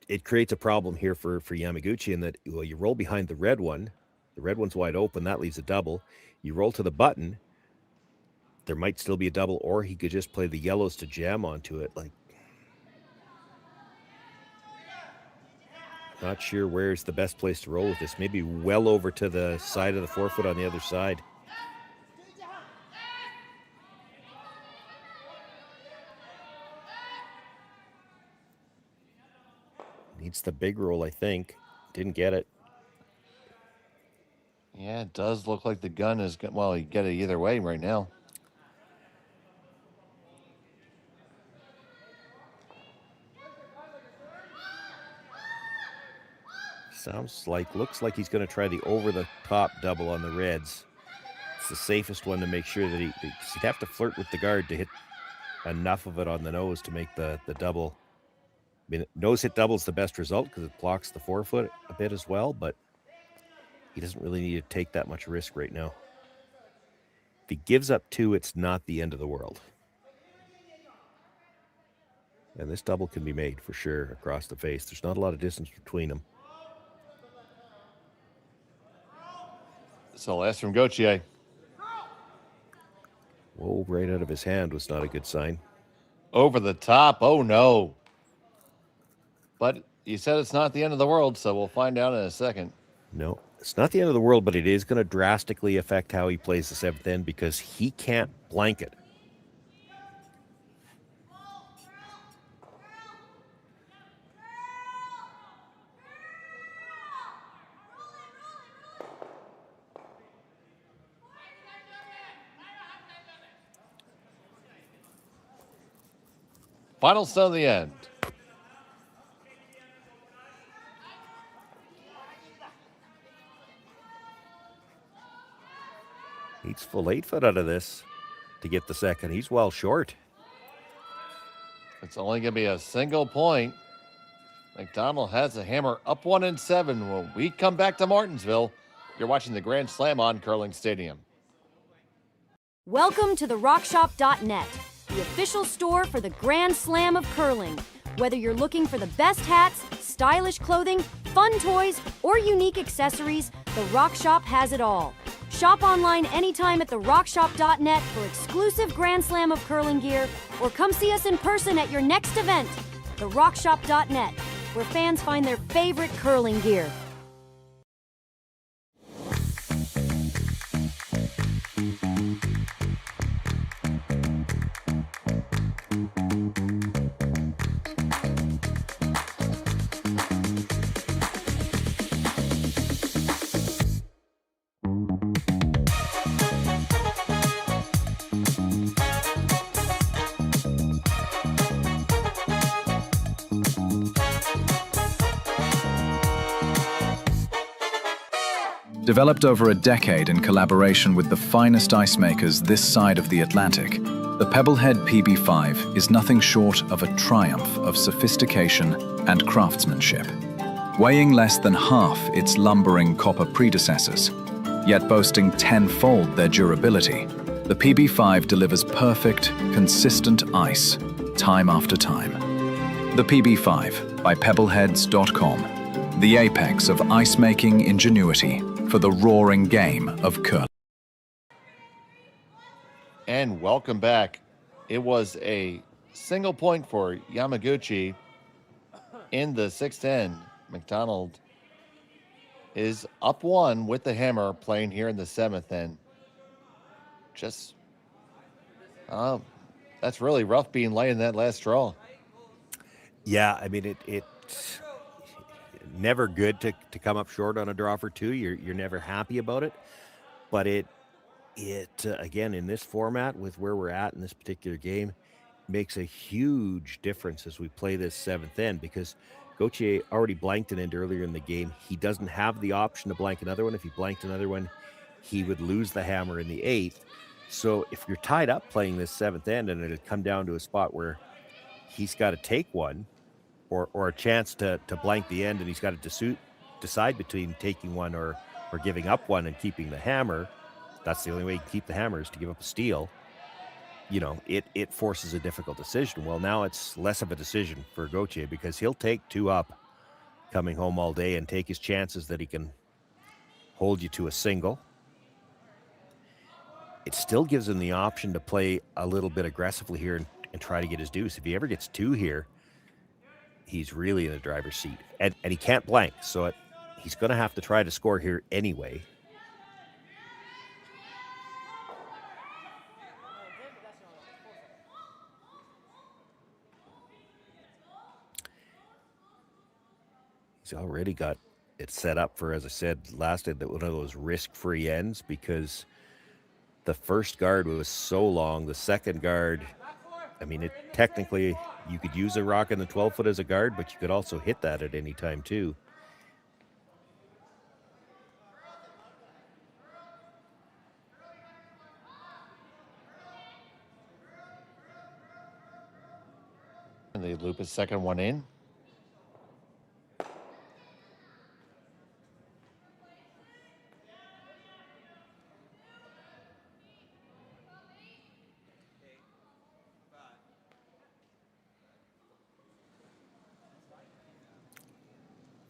it creates a problem here for Yamaguchi in that, well, you roll behind the red one. The red one's wide open. That leaves a double. You roll to the button. There might still be a double, or he could just play the yellows to jam onto it. Like, not sure where's the best place to roll with this. Maybe well over to the side of the forefoot on the other side. Needs the big roll, I think. Didn't get it. Yeah, it does look like the gun is, well, you get it either way right now. Looks like he's going to try the over-the-top double on the reds. It's the safest one to make sure that he'd have to flirt with the guard to hit enough of it on the nose to make the double. I mean, nose hit double is the best result because it blocks the forefoot a bit as well, but he doesn't really need to take that much risk right now. If he gives up two, it's not the end of the world. And this double can be made for sure across the face. There's not a lot of distance between them. So last from Gauthier. Whoa, right out of his hand was not a good sign. Over the top. Oh, no. But you said it's not the end of the world, so we'll find out in a second. No, it's not the end of the world, but it is going to drastically affect how he plays the seventh end because he can't blanket. Final stone of the end. Needs full 8-foot out of this to get the second. He's well short. It's only going to be a single point. McDonald has the hammer up 1-7. When we come back to Martensville, you're watching the Grand Slam on Curling Stadium. Welcome to the RockShop.net, the official store for the Grand Slam of curling. Whether you're looking for the best hats, stylish clothing, fun toys, or unique accessories, the Rock Shop has it all. Shop online anytime at therockshop.net for exclusive Grand Slam of curling gear, or come see us in person at your next event. Therockshop.net, where fans find their favorite curling gear. Developed over a decade in collaboration with the finest ice makers this side of the Atlantic, the Pebblehead PB5 is nothing short of a triumph of sophistication and craftsmanship. Weighing less than half its lumbering copper predecessors, yet boasting tenfold their durability, the PB5 delivers perfect, consistent ice, time after time. The PB5 by Pebbleheads.com, the apex of ice-making ingenuity for the roaring game of curling. And welcome back. It was a single point for Yamaguchi in the sixth end. McDonald is up 1 with the hammer playing here in the 7th, and just that's really rough being light in that last draw. Yeah, I mean it's never good to come up short on a draw for 2. You're never happy about it, but it again, in this format with where we're at in this particular game, makes a huge difference as we play this 7th end, because Gauthier already blanked an end earlier in the game. He doesn't have the option to blank another one. If he blanked another one, he would lose the hammer in the 8th. So if you're tied up playing this 7th end and it'd come down to a spot where he's got to take one or a chance to blank the end, and he's got to decide between taking one or giving up one and keeping the hammer, that's the only way you can keep the hammer is to give up a steal. You know, it forces a difficult decision. Well, now it's less of a decision for Gauthier because he'll take 2 up coming home all day and take his chances that he can hold you to a single. It still gives him the option to play a little bit aggressively here and try to get his deuce. If he ever gets 2 here, he's really in the driver's seat. And he can't blank, so he's going to have to try to score here anyway. He's already got it set up for, as I said, last end, that one of those risk-free ends, because the first guard was so long. The second guard, I mean, technically you could use a rock in the 12-foot as a guard, but you could also hit that at any time too. And they loop a second one in.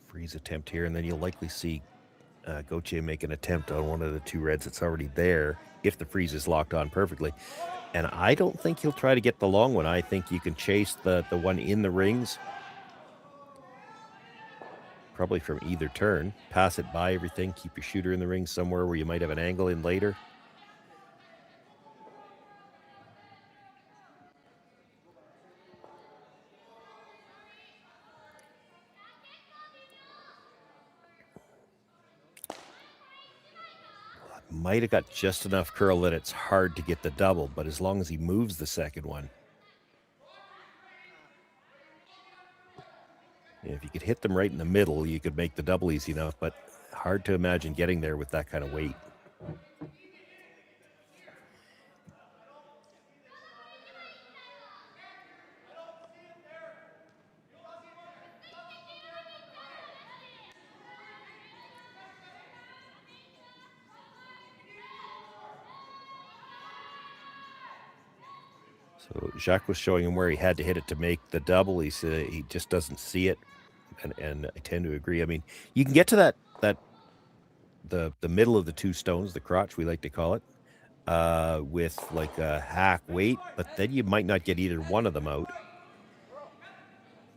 Freeze attempt here, and then you'll likely see Gauthier make an attempt on one of the 2 reds that's already there if the freeze is locked on perfectly. And I don't think he'll try to get the long one. I think you can chase the one in the rings, probably from either turn, pass it by everything, keep your shooter in the ring somewhere where you might have an angle in later. Might have got just enough curl that it's hard to get the double, but as long as he moves the second one. If you could hit them right in the middle, you could make the double easy enough, but hard to imagine getting there with that kind of weight. So Jacques was showing him where he had to hit it to make the double. He said he just doesn't see it, and I tend to agree. I mean, you can get to the middle of the 2 stones, the crotch we like to call it, with like a hack weight, but then you might not get either one of them out.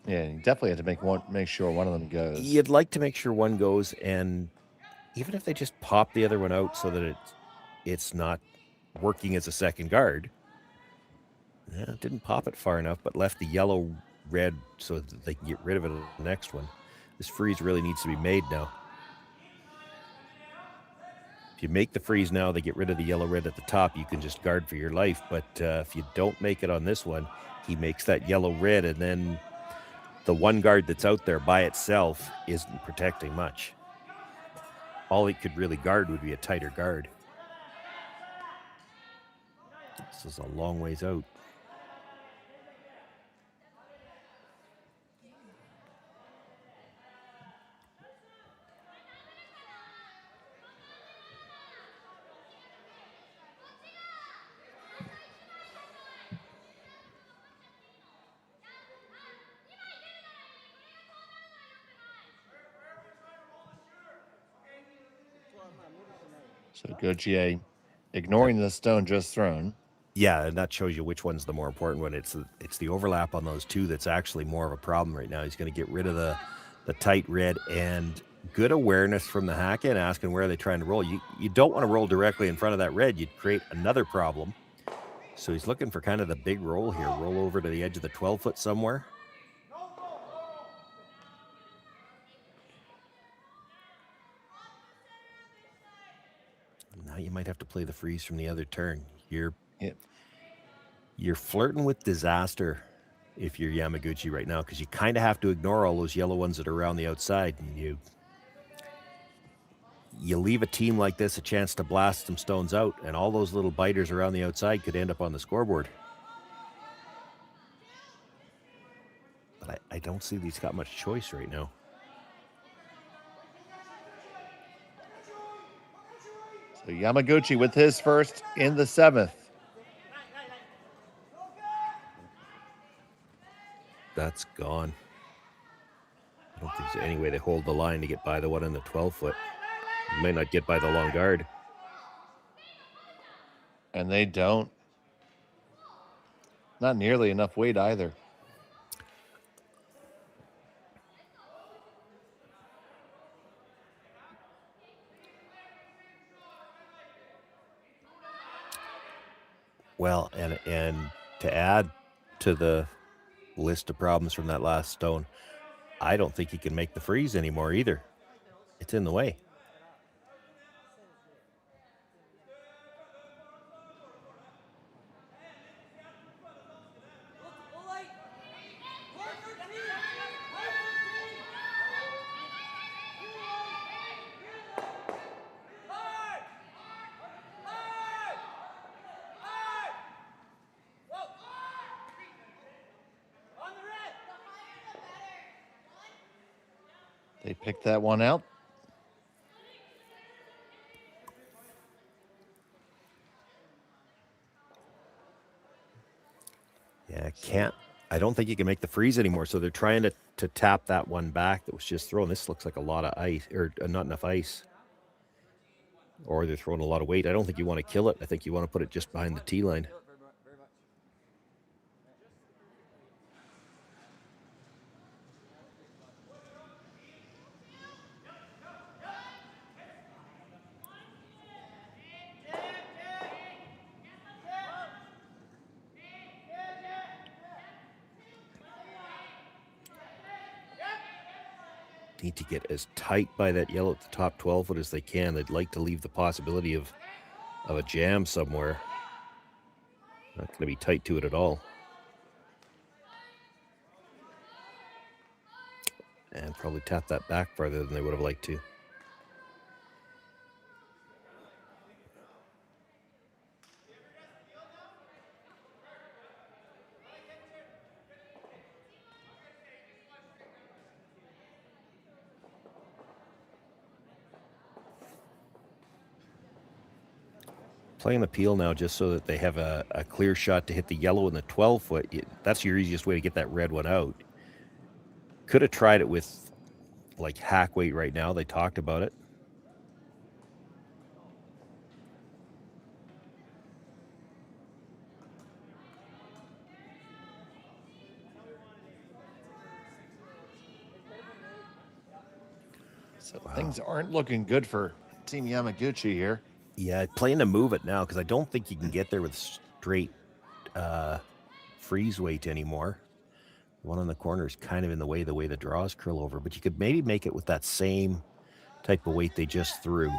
Yeah, you definitely have to make sure one of them goes. You'd like to make sure one goes, and even if they just pop the other one out so that it's not working as a second guard. Yeah, didn't pop it far enough, but left the yellow-red so that they can get rid of it in the next one. This freeze really needs to be made now. If you make the freeze now, they get rid of the yellow-red at the top. You can just guard for your life, but if you don't make it on this one, he makes that yellow-red, and then the one guard that's out there by itself isn't protecting much. All it could really guard would be a tighter guard. This is a long ways out. So Gauthier ignoring the stone just thrown. Yeah, and that shows you which one's the more important one. It's the overlap on those 2 that's actually more of a problem right now. He's going to get rid of the tight red and good awareness from the hack in, asking where they're trying to roll. You don't want to roll directly in front of that red. You'd create another problem. So he's looking for kind of the big roll here. Roll over to the edge of the 12-foot somewhere. Now you might have to play the freeze from the other turn. You're flirting with disaster if you're Yamaguchi right now, because you kind of have to ignore all those yellow ones that are around the outside. And you leave a team like this a chance to blast some stones out, and all those little biters around the outside could end up on the scoreboard. But I don't see he's got much choice right now. So Yamaguchi with his first in the 7th. That's gone. I don't think there's any way they hold the line to get by the one in the 12-foot. You may not get by the long guard. And they don't. Not nearly enough weight either. Well, and to add to the list of problems from that last stone, I don't think he can make the freeze anymore either. It's in the way. They picked that one out. Yeah, I don't think you can make the freeze anymore, so they're trying to tap that one back that was just thrown. This looks like a lot of ice, or not enough ice. Or they're throwing a lot of weight. I don't think you want to kill it. I think you want to put it just behind the tee line. Need to get as tight by that yellow at the top 12-foot as they can. They'd like to leave the possibility of a jam somewhere. Not going to be tight to it at all. And probably tap that back farther than they would have liked to. Playing the peel now just so that they have a clear shot to hit the yellow in the 12-foot. That's your easiest way to get that red one out. Could have tried it with like hack weight right now. They talked about it. So things aren't looking good for Team Yamaguchi here. Yeah, playing to move it now, because I don't think you can get there with straight freeze weight anymore. The one on the corner is kind of in the way the draws curl over, but you could maybe make it with that same type of weight they just threw.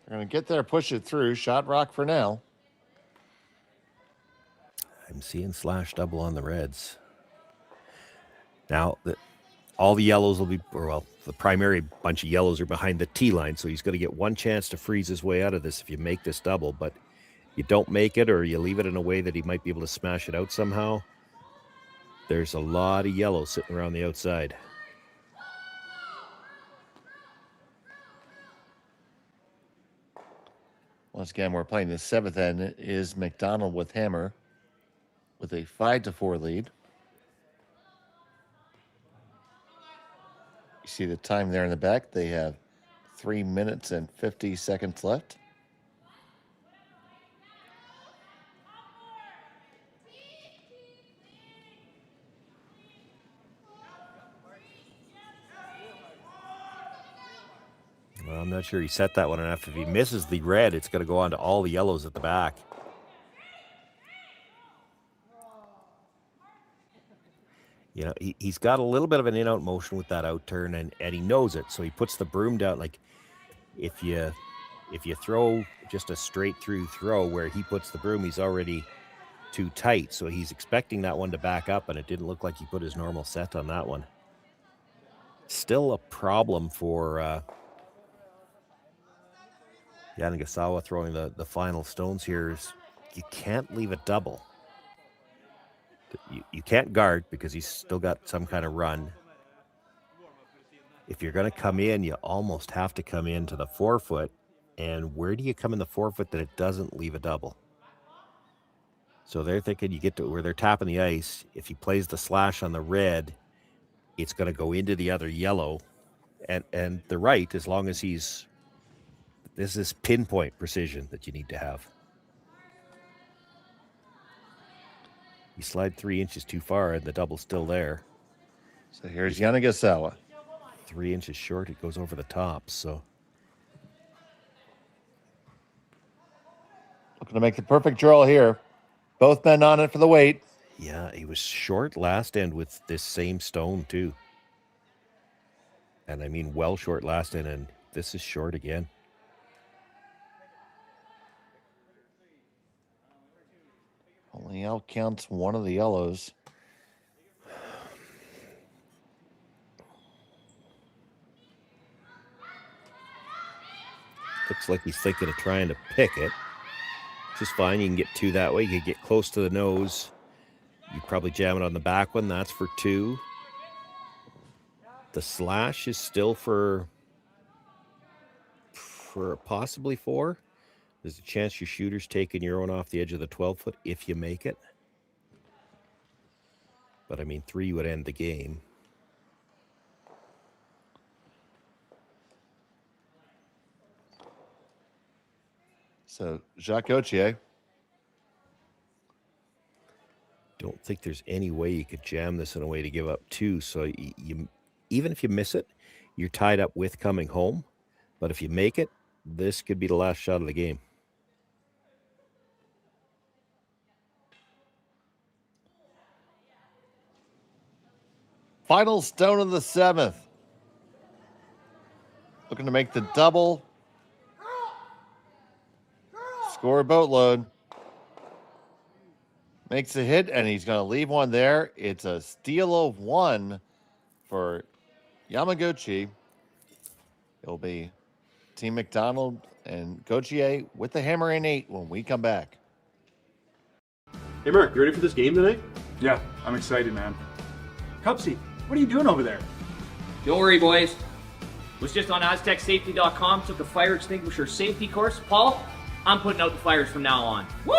They're going to get there, push it through. Shot rock for now. I'm seeing slash double on the reds. Now, all the yellows will be, or well, the primary bunch of yellows are behind the tee line, so he's going to get one chance to freeze his way out of this if you make this double, but you don't make it or you leave it in a way that he might be able to smash it out somehow. There's a lot of yellow sitting around the outside. Once again, we're playing the 7th end. It is McDonald with hammer with a 5-4 lead. see the time there in the back. They have 3 minutes and 50 seconds left. Well, I'm not sure he set that one enough. If he misses the red, it's going to go on to all the yellows at the back. You know, he's got a little bit of an in-out motion with that out turn, and he knows it. So he puts the broom down. Like if you throw just a straight through throw where he puts the broom, he's already too tight. So he's expecting that one to back up, and it didn't look like he put his normal set on that one. Still a problem for Karuizawa throwing the final stones here is you can't leave a double. You can't guard because he's still got some kind of run. If you're going to come in, you almost have to come into the 4-foot. And where do you come in the 4-foot that it doesn't leave a double? So they're thinking you get to where they're tapping the ice. If he plays the slash on the red, it's going to go into the other yellow. And they're right, as long as this is pinpoint precision that you need to have. You slide 3 inches too far and the double's still there. So here's Karuizawa. 3 inches short, it goes over the top, so. Looking to make the perfect draw here. Both men on it for the weight. Yeah, he was short last end with this same stone too. And I mean well short last end, and this is short again. Only out counts one of the yellows. Looks like he's thinking of trying to pick it, which is fine. You can get 2 that way. You can get close to the nose. You probably jam it on the back one. That's for 2. The slash is still for possibly 4. There's a chance your shooter's taking your own off the edge of the 12-foot if you make it. But I mean, 3 would end the game. So Jacques Gauthier. Don't think there's any way you could jam this in a way to give up 2. So you even if you miss it, you're tied up with coming home. But if you make it, this could be the last shot of the game. Final stone of the 7th. Looking to make the double. Score a boatload. Makes a hit, and he's going to leave one there. It's a steal of 1 for Yamaguchi. It'll be Team McDonald and Gauthier with the hammer in 8 when we come back. Hey, Mark, you ready for this game tonight? Yeah, I'm excited, man. Cupsy, what are you doing over there? Don't worry, boys. Was just on AztecSafety.com, took a fire extinguisher safety course. Paul, I'm putting out the fires from now on. Woo!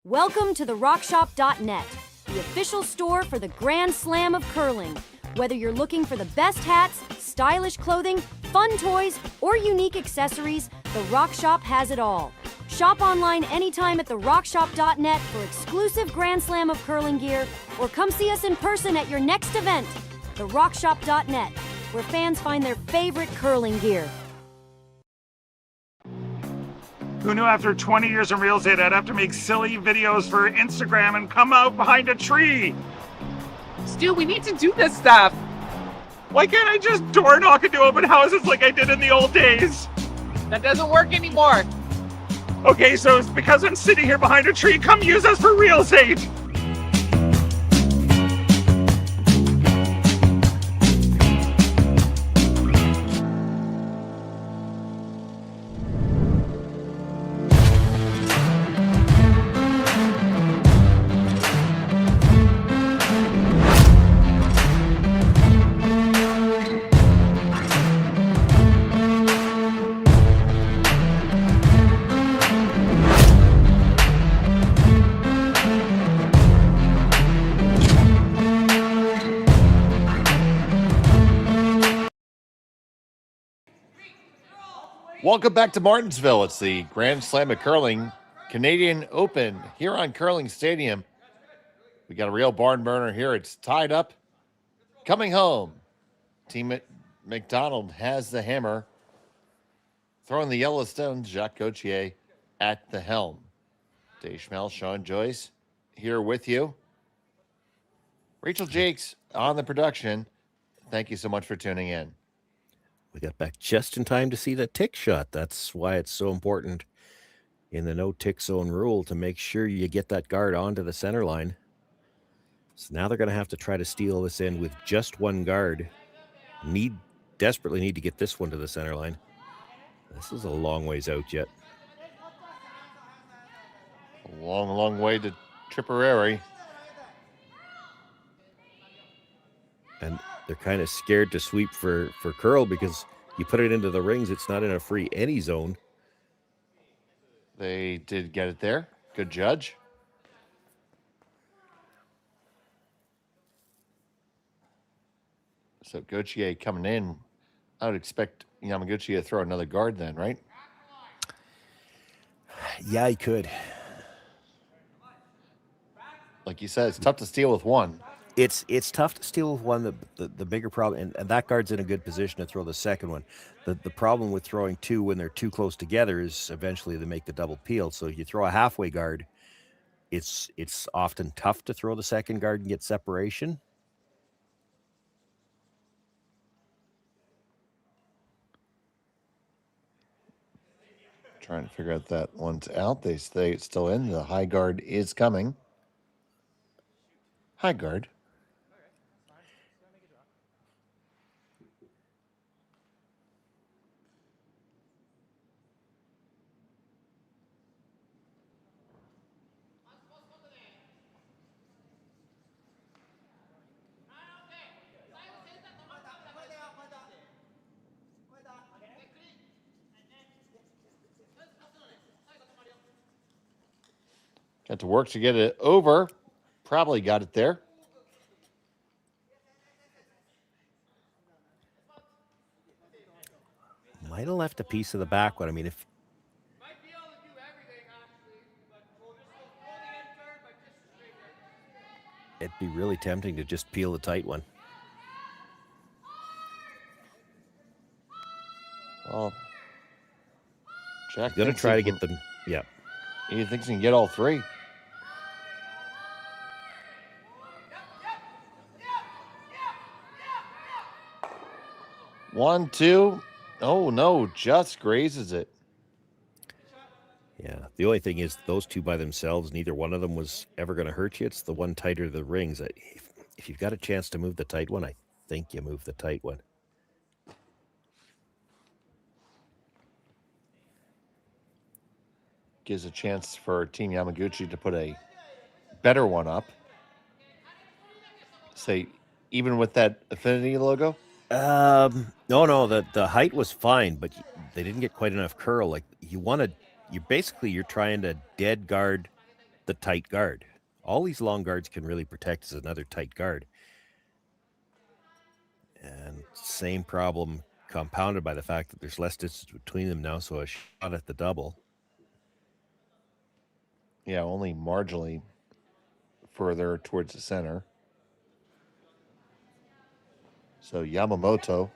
Welcome to the RockShop.net, the official store for the Grand Slam of curling. Whether you're looking for the best hats, stylish clothing, fun toys, or unique accessories, the Rock Shop has it all. Shop online anytime at therockshop.net for exclusive Grand Slam of curling gear, or come see us in person at your next event. Therockshop.net, where fans find their favorite curling gear. Who knew after 20 years in real estate I'd have to make silly videos for Instagram and come out behind a tree? Stu, we need to do this stuff. Why can't I just door knock into open houses like I did in the old days? That doesn't work anymore. Okay, so it's because I'm sitting here behind a tree. Come use us for real estate. Welcome back to Martensville. It's the Grand Slam of Curling Canadian Open here on Curling Stadium. We got a real barn burner here. It's tied up. Coming home. Team McDonald has the hammer. Throwing the Yellowstone, Jacques Gauthier at the helm. Dave Schmel, Sean Joyce here with you. Rachel Jakes on the production. Thank you so much for tuning in. We got back just in time to see that tick shot. That's why it's so important in the no tick zone rule to make sure you get that guard onto the center line. So now they're going to have to try to steal this in with just one guard. Desperately need to get this one to the center line. This is a long ways out yet. A long, long way to Tipperary. And they're kind of scared to sweep for curl because you put it into the rings, it's not in a free any zone. They did get it there. Good judge. So Gauthier coming in. I would expect Yamaguchi to throw another guard then, right? Yeah, he could. Like you said, it's tough to steal with one. It's tough to steal with one. The bigger problem, and that guard's in a good position to throw the second one. The problem with throwing two when they're too close together is eventually they make the double peel. So if you throw a halfway guard, it's often tough to throw the second guard and get separation. Trying to figure out that one's out. They stay it's still in. The high guard is coming. High guard. Got to work to get it over. Probably got it there. Might have left a piece of the back one. I mean, if it'd be really tempting to just peel the tight one. Well, Jack going to try to get them. Yeah. He thinks he can get all three. One, two. Oh, no, just grazes it. Yeah, the only thing is those two by themselves, neither one of them was ever going to hurt you. It's the one tighter to the rings. If you've got a chance to move the tight one, I think you move the tight one. Gives a chance for Team Yamaguchi to put a better one up. Say, even with that Affinity logo? No, the height was fine, but they didn't get quite enough curl. Like you're trying to dead guard the tight guard. All these long guards can really protect as another tight guard. And same problem compounded by the fact that there's less distance between them now, so a shot at the double. Yeah, only marginally further towards the center. So Yamamoto.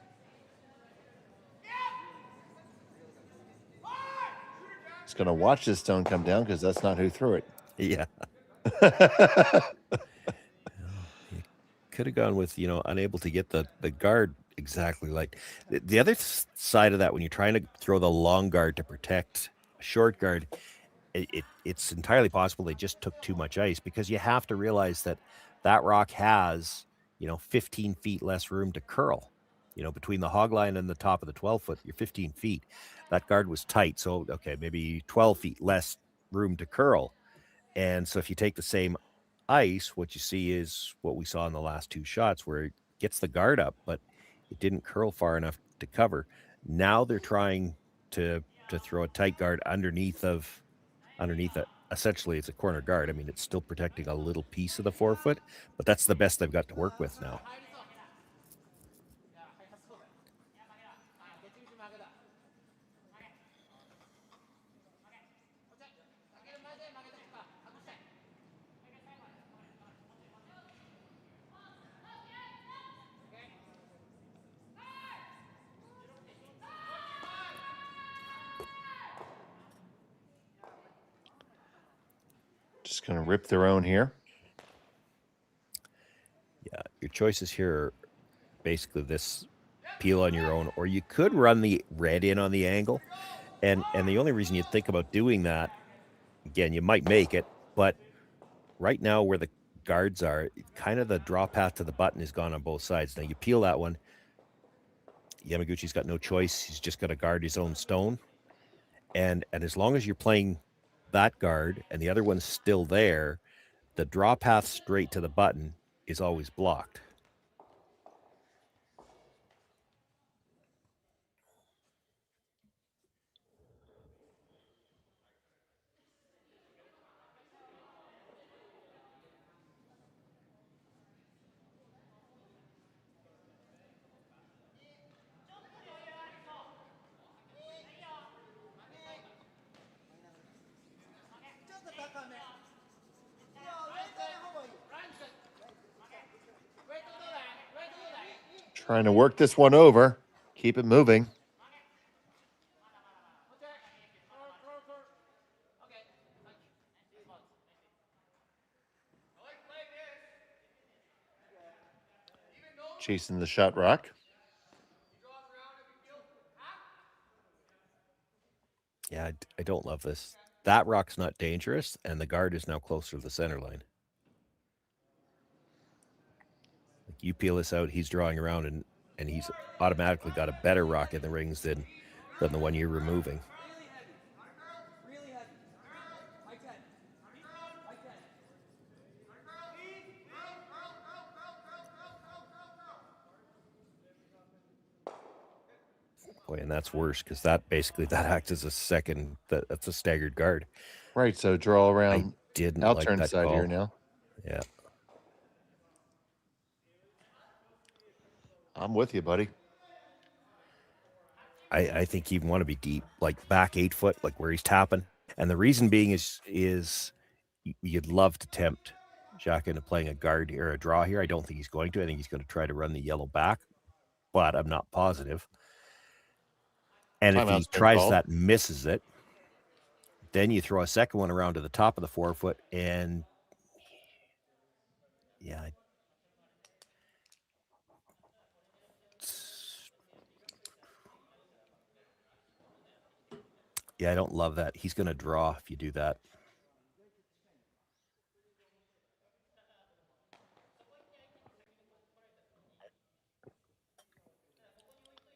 He's going to watch this stone come down because that's not who threw it. Yeah. Could have gone with, unable to get the guard exactly like. The other side of that, when you're trying to throw the long guard to protect a short guard, it's entirely possible they just took too much ice, because you have to realize that rock has 15 feet less room to curl. Between the hog line and the top of the 12-foot, you're 15 feet. That guard was tight, so okay, maybe 12 feet less room to curl. And so if you take the same ice, what you see is what we saw in the last two shots, where it gets the guard up, but it didn't curl far enough to cover. Now they're trying to throw a tight guard underneath it. Essentially, it's a corner guard. I mean, it's still protecting a little piece of the 4-foot, but that's the best they've got to work with now. Just going to rip their own here. Yeah, your choices here are basically this peel on your own, or you could run the red in on the angle. And the only reason you think about doing that, again, you might make it, but right now where the guards are, kind of the draw path to the button is gone on both sides. Now you peel that one. Yamaguchi's got no choice. He's just got to guard his own stone. And as long as you're playing that guard and the other one's still there, the draw path straight to the button is always blocked. Trying to work this one over. Keep it moving. Chasing the shot rock. Yeah, I don't love this. That rock's not dangerous, and the guard is now closer to the center line. Like you peel this out, he's drawing around, and he's automatically got a better rock in the rings than the one you're removing. Boy, and that's worse because that acts as a second. That's a staggered guard. Right, so draw around. I didn't I'll like turn that side call. here now. Yeah. I'm with you, buddy. I think you want to be deep, like back 8 foot, like where he's tapping. And the reason being is you'd love to tempt Jacques into playing a guard or a draw here. I don't think he's going to. I think he's going to try to run the yellow back, but I'm not positive. And if he tries that and misses it, then you throw a second one around to the top of the 4 foot, and yeah. Yeah, I don't love that. He's going to draw if you do that.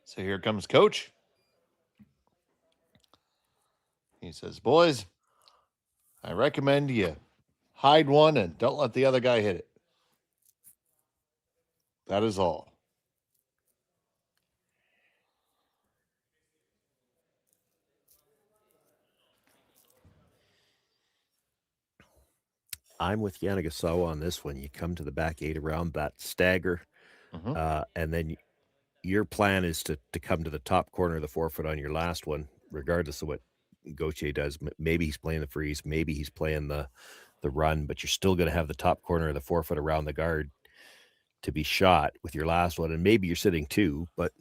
So here comes Coach. He says, boys, I recommend you hide one and don't let the other guy hit it. That is all. I'm with Karuizawa on this one. You come to the back 8 around that stagger, and then your plan is to come to the top corner of the 4 foot on your last one, regardless of what Gauthier does. Maybe he's playing the freeze, maybe he's playing the run, but you're still going to have the top corner of the 4 foot around the guard to be shot with your last one, and maybe you're sitting 2, but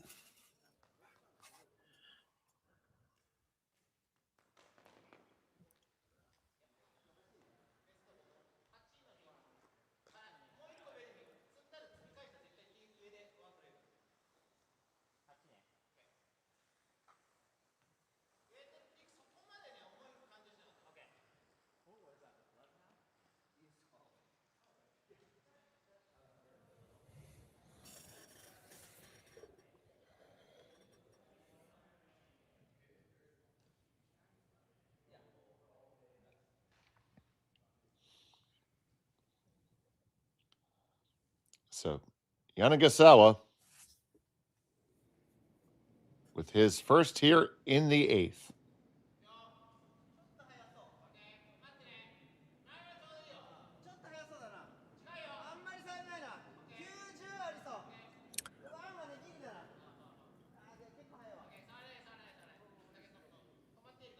So Karuizawa with his first here in the 8th.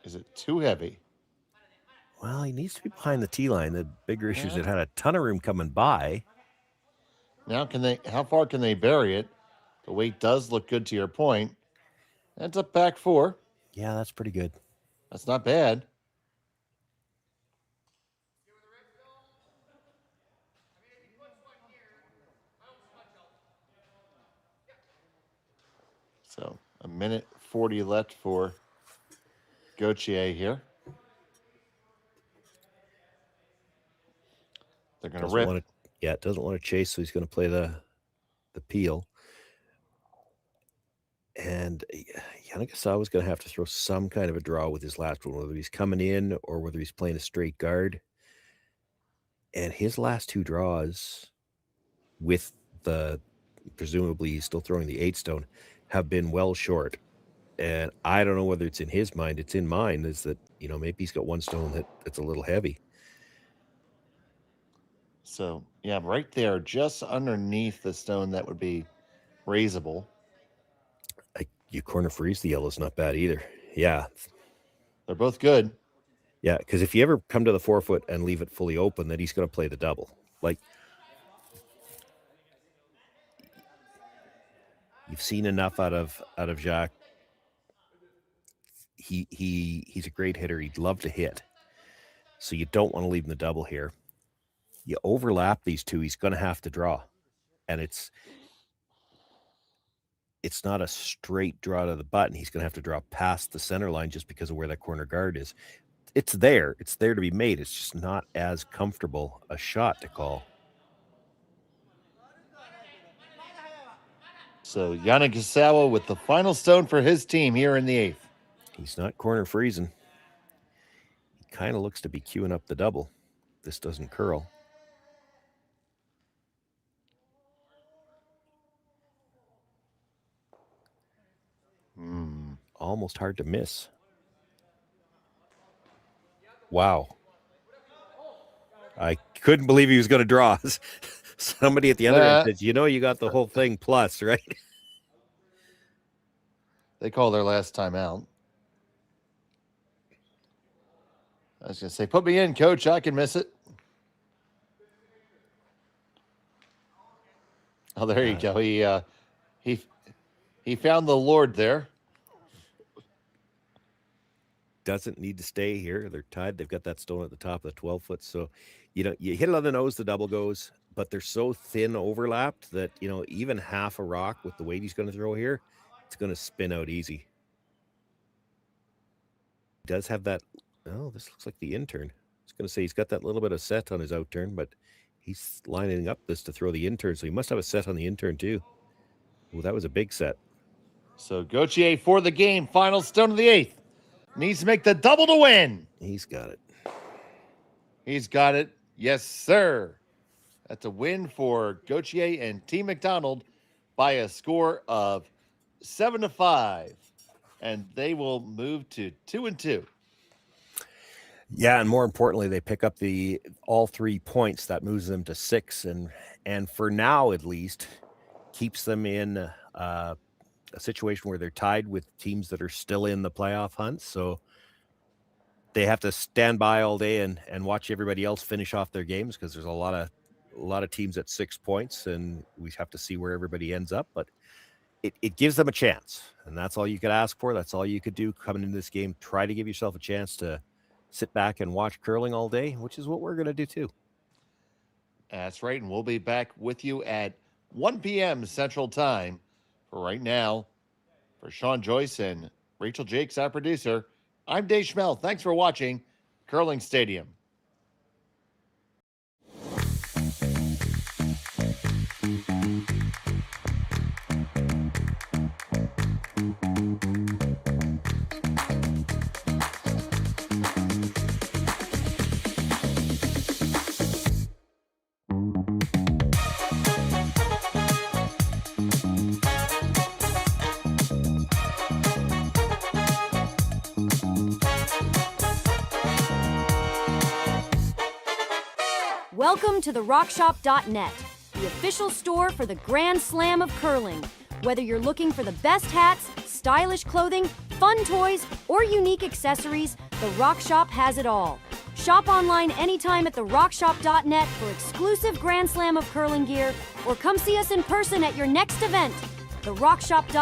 Is it too heavy? well, he needs to be behind the tee line. The bigger issue is it had a ton of room coming by. Now, how far can they bury it? The weight does look good to your point. That's up back 4. Yeah, that's pretty good. That's not bad. minute 40 left for Gauthier here. They're going to rip. It doesn't want to chase, so he's going to play the peel. And Karuizawa is going to have to throw some kind of a draw with his last one, whether he's coming in or whether he's playing a straight guard. And his last two draws with presumably he's still throwing the 8 stone, have been well short. And I don't know whether it's in his mind. It's in mine, is that, maybe he's got 1 stone that's a little heavy. So, yeah, right there, just underneath the stone that would be raisable. You corner freeze the yellow's not bad either. Yeah. They're both good. Yeah, because if you ever come to the 4 foot and leave it fully open, then he's going to play the double. Like, you've seen enough out of Jacques. He's a great hitter. He'd love to hit. So you don't want to leave him the double here. You overlap these two, he's going to have to draw. And it's not a straight draw to the button. He's going to have to draw past the center line just because of where that corner guard is. It's there. It's there to be made. It's just not as comfortable a shot to call. So Karuizawa with the final stone for his team here in the 8th. He's not corner freezing. He kind of looks to be queuing up the double. This doesn't curl. Almost hard to miss. Wow. I couldn't believe he was going to draw. Somebody at the other end said, you got the whole thing plus, right? They call their last time out. I was going to say, put me in, coach. I can miss it. Oh, there you go. He found the Lord there. Doesn't need to stay here. They're tied. They've got that stone at the top of the 12 foot. So, you hit it on the nose, the double goes, but they're so thin overlapped that, even half a rock with the weight he's going to throw here, it's going to spin out easy. He does have that. Oh, this looks like the intern. I was going to say he's got that little bit of set on his out turn, but he's lining up this to throw the intern. So he must have a set on the intern too. Well, that was a big set. So Gauthier for the game. Final stone of the 8th. Needs to make the double to win. He's got it. He's got it. Yes, sir. That's a win for Gauthier and Team McDonald by a score of 7-5. And they will move to 2-2. Yeah, and more importantly, they pick up all 3 points. That moves them to 6, and for now at least, keeps them in a situation where they're tied with teams that are still in the playoff hunt. So they have to stand by all day and watch everybody else finish off their games, because there's a lot of teams at 6 points, and we have to see where everybody ends up. But it gives them a chance, and that's all you could ask for. That's all you could do coming into this game. Try to give yourself a chance to sit back and watch curling all day, which is what we're going to do too. That's right, and we'll be back with you at 1 p.m. Central Time. For right now, for Sean Joyce and Rachel Jakes, our producer, I'm Dave Schmel. Thanks for watching Curling Stadium. Welcome to the RockShop.net, the official store for the Grand Slam of curling. Whether you're looking for the best hats, stylish clothing, fun toys, or unique accessories, the Rock Shop has it all. Shop online anytime at the RockShop.net for exclusive Grand Slam of curling gear, or come see us in person at your next event. The RockShop.net